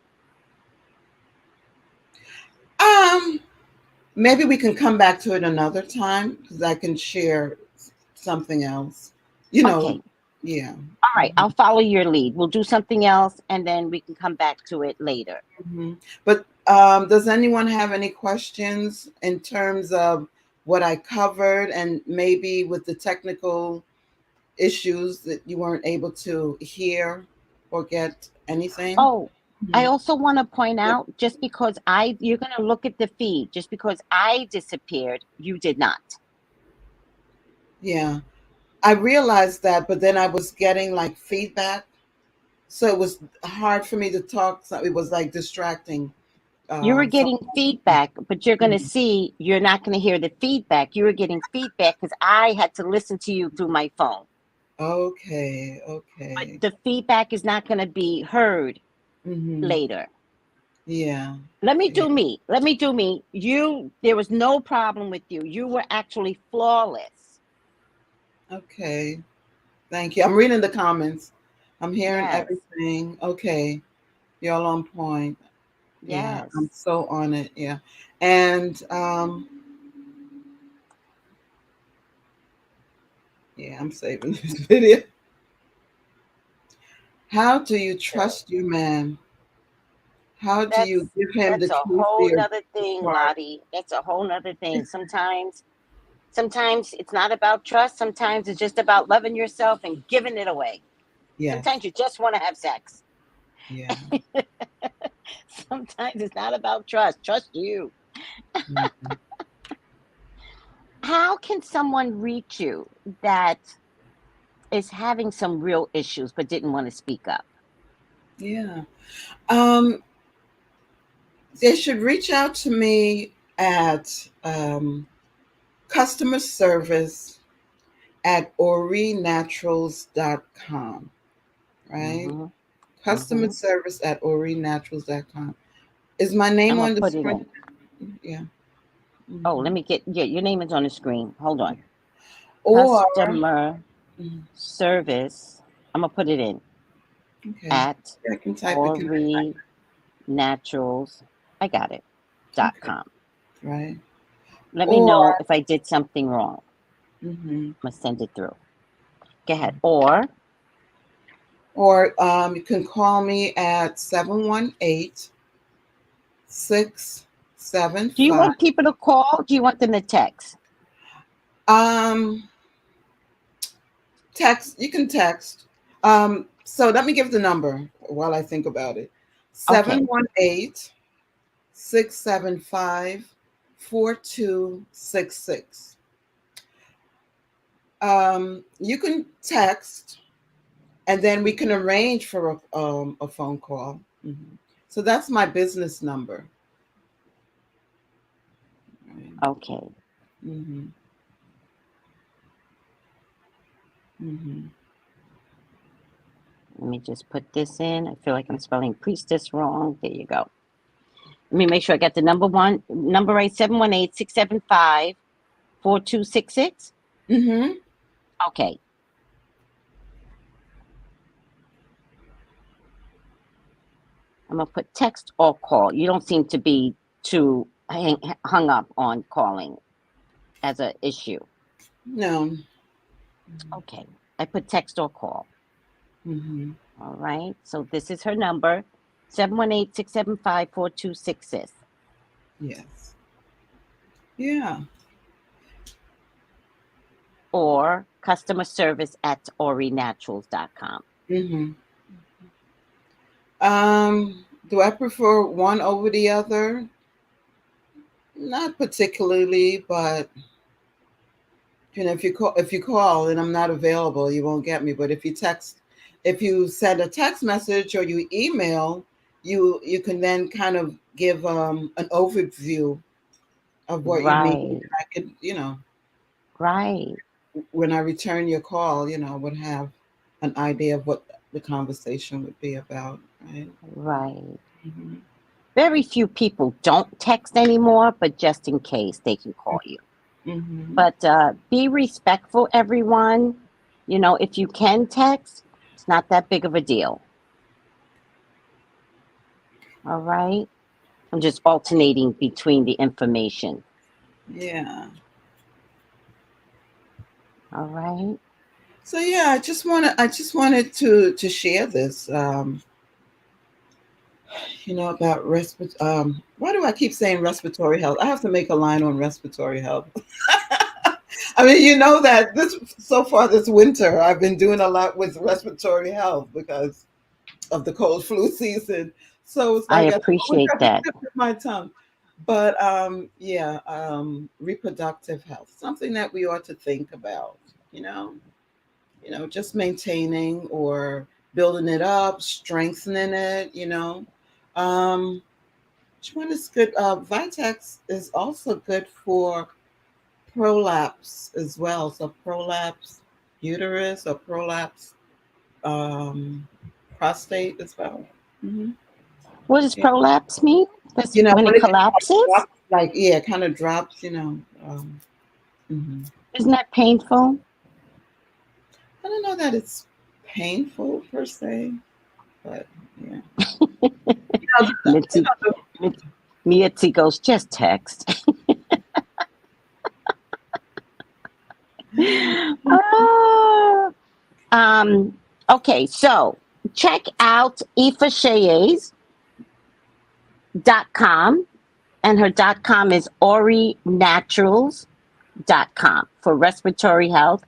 Maybe we can come back to it another time because I can share something else. You know, Okay. yeah. All right. I'll follow your lead. We'll do something else and then we can come back to it later. But does anyone have any questions in terms of what I covered and maybe with the technical issues that you weren't able to hear or get anything? Oh, I also want to point out, just because you're going to look at the feed, just because I disappeared, you did not. Yeah, I realized that, but then I was getting like feedback. So it was hard for me to talk. So it was like distracting. You were So, getting feedback, but you're going to see, you're not going to hear the feedback. You were getting feedback because I had to listen to you through my phone. okay. But the feedback is not going to be heard Mm-hmm. later. Yeah. Let me do me. Let me do me. There was no problem with you. You were actually flawless. Okay. Thank you. I'm reading the comments. I'm hearing Yes. everything. Okay. Y'all on point. Yeah. Yes. I'm so on it. Yeah. And yeah, I'm saving this video. How do you trust your man? How do you give him the That's a keys to whole your nother thing, heart? Lottie. That's a whole nother thing. Sometimes it's not about trust. Sometimes it's just about loving yourself and giving it away. Yes. Sometimes you just want to have sex. Yeah. Sometimes it's not about trust. Trust you. Mhm. How can someone reach you that is having some real issues but didn't want to speak up? Yeah. They should reach out to me at customer service at orinaturals.com, right? Mm-hmm. Customer service at orinaturals.com. Is my name I'm on gonna the put it screen? in. Yeah. Oh, let me your name is on the screen. Hold on. Or Customer service. I'm gonna put it in at I can type it. ORINaturals. I got it. .com. Right. Let me know if I did something wrong. I'm gonna send it through. Go ahead. Or you can call me at 718-675. do you want people to call? Do you want them to text? Text. You can text. So let me give the number while I think about it. 718-675-4266. You can text, and then we can arrange for a phone call. So that's my business number. Okay. Let me just put this in. I feel like I'm spelling priestess wrong. There you go. Let me make sure I got the number right. 718-675-4266. Okay. I'm gonna put text or call. You don't seem to be too hung up on calling as an issue. No. Okay. I put text or call. All right. So this is her number, 718-675-4266. Yes. Yeah. Or customer service at orinaturals.com. Do I prefer one over the other? Not particularly, but You know, if you call and I'm not available, you won't get me. But if you text, if you send a text message or you email, you can then kind of give an overview of what you need. Right. I could, you know, Right. when I return your call, you know, would have an idea of what the conversation would be about, right? Right. Mm-hmm. Very few people don't text anymore, but just in case they can call you. Mm-hmm. But be respectful, everyone. You know, if you can text, it's not that big of a deal. All right. I'm just alternating between the information. Yeah. All right. So yeah, I just wanted to share this. You know, about why do I keep saying respiratory health? I have to make a line on respiratory health. I mean, you know that this so far this winter I've been doing a lot with respiratory health because of the cold flu season. So it's I like I always appreciate have to that. tip my tongue. But yeah, reproductive health, something that we ought to think about, you know, just maintaining or building it up, strengthening it, you know. Um, which one is good? Vitex is also good for prolapse as well. So prolapse uterus or prolapse um, prostate as well. Hmm. What does Yeah. prolapse mean? That's You know, when when it it kind of collapses? drops, like, yeah, it kind of drops, you know. Mhm. Isn't that painful? I don't know that it's painful per se, but yeah. You Mitzi, know, Mitzi goes, just text. Ah. Okay, so check out ifashayes.com, and her .com is orinaturals.com for respiratory health.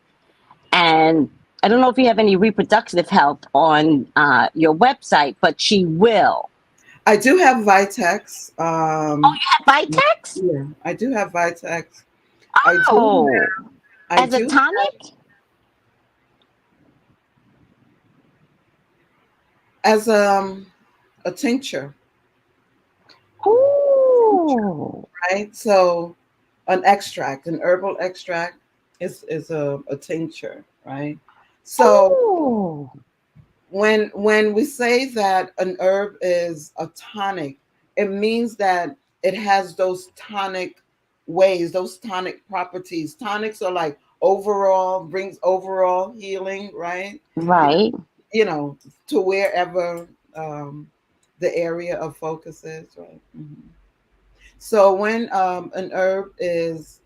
And I don't know if you have any reproductive health on your website, but she will. I do have Vitex. Vitex? Yeah, I do have Vitex. I do. Oh, I as a do tonic? as a tincture, Ooh. right? So an extract, an herbal extract is a tincture, right? So Ooh. when we say that an herb is a tonic, it means that it has those tonic ways, those tonic properties. Tonics are like overall, brings overall healing, right? You know, Right. you know, to wherever um, the area of focus is, right? Mhm. So when an herb is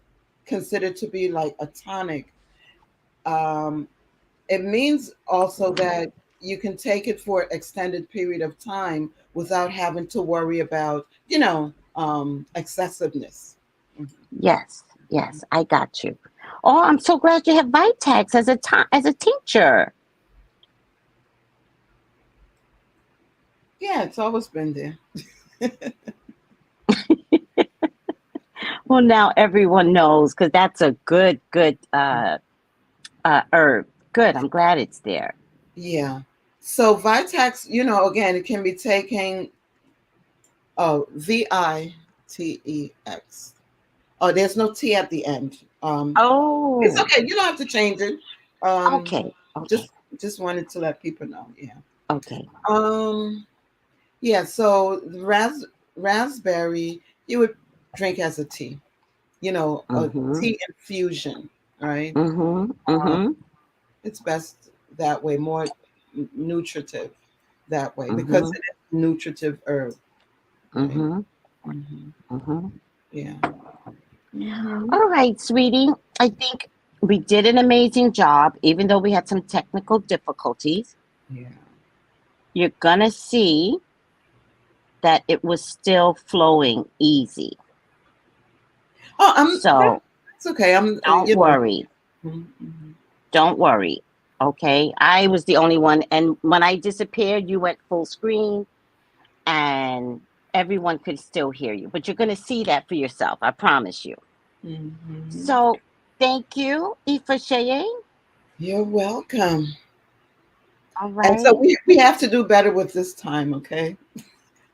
considered to be like a tonic, um, it means also that you can take it for an extended period of time without having to worry about, excessiveness. Mhm. Yes. Yes, I got you. Oh, I'm so glad you have Vitex as as a teacher. Yeah, it's always been there. Well, now everyone knows because that's a good herb. Good. I'm glad it's there. Yeah. So Vitex, again, it can be taken, Vitex. Oh, there's no T at the end. It's Oh, okay. You don't have to change it. Um, okay. Okay. just just wanted to let people know. Yeah. Okay. Um, yeah. So the raspberry you would drink as a tea. A Mm-hmm. tea infusion, right? Mm-hmm. Um, Mm-hmm. it's best that way, more nutritive that way because Mm-hmm. it is nutritive herb, right? Mm-hmm. Hmm. Mm-hmm. Yeah. Hmm. All right, sweetie. I think we did an amazing job, even though we had some technical difficulties. Yeah. You're gonna see that it was still flowing easy. Oh, So that's okay. don't worry. Mhm, mhm. Don't worry. Okay. I was the only one. And when I disappeared, you went full screen and everyone could still hear you. But you're going to see that for yourself. I promise you. Mhm. So Thank you, Ifasheye. You're welcome. All right. And so we have to do better with this time, okay?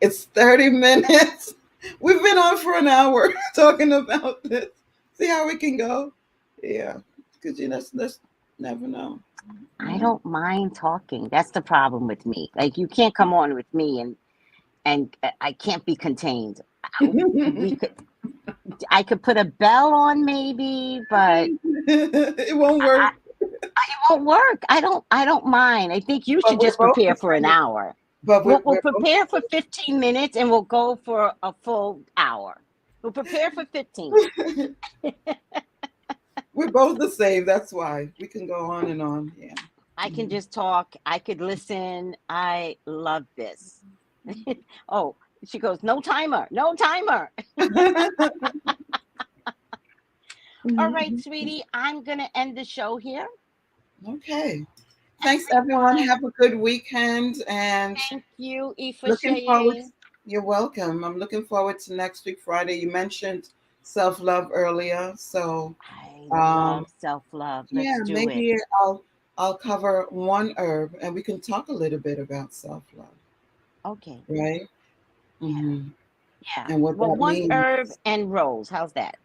It's 30 minutes. We've been on for an hour talking about this. See how we can go? Yeah. Because you just never know. I don't mind talking. That's the problem with me. Like, you can't come on with me and I can't be contained. I could put a bell on maybe, but it won't work. It won't work. I don't mind. I think you should just prepare for an hour. But we'll prepare for 15 minutes and we'll go for a full hour. We'll prepare for 15. We're both the same. That's why we can go on and on. Yeah. I can just talk. I could listen. I love this. Oh, she goes, no timer, no timer. All right, sweetie, I'm going to end the show here. Okay. Thanks, everyone. Have a good weekend. And thank you, looking forward. You're welcome. I'm looking forward to next week, Friday. You mentioned self-love earlier. So I love self-love. Let's do maybe it. I'll cover one herb and we can talk a little bit about self-love. Okay. Right? Mm-hmm. Yeah. And what that one means. herb and rose. How's that?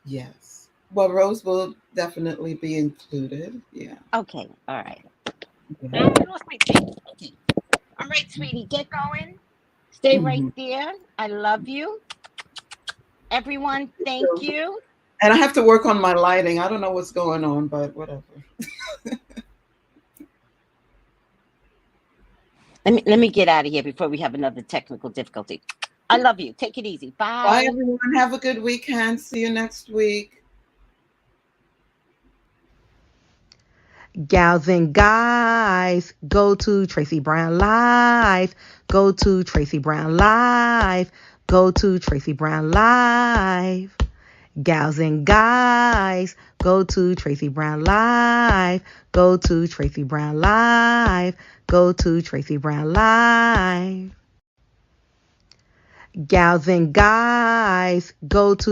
Yes. Well, rose will definitely be included. Yeah. Okay. All right. Yeah. Okay. All right, sweetie, get going. Stay right there. I love you. Everyone, thank you. And I have to work on my lighting. I don't know what's going on, but whatever. Let me get out of here before we have another technical difficulty. I love you. Take it easy. Bye. Bye, everyone. Have a good weekend. See you next week. Gals and guys, go to Tracey Brown Live. Go to Tracey Brown Live. Go to Tracey Brown Live. Gals and guys, go to Tracey Brown Live. Go to Tracey Brown Live. Go to Tracey Brown Live. Gals and guys, go to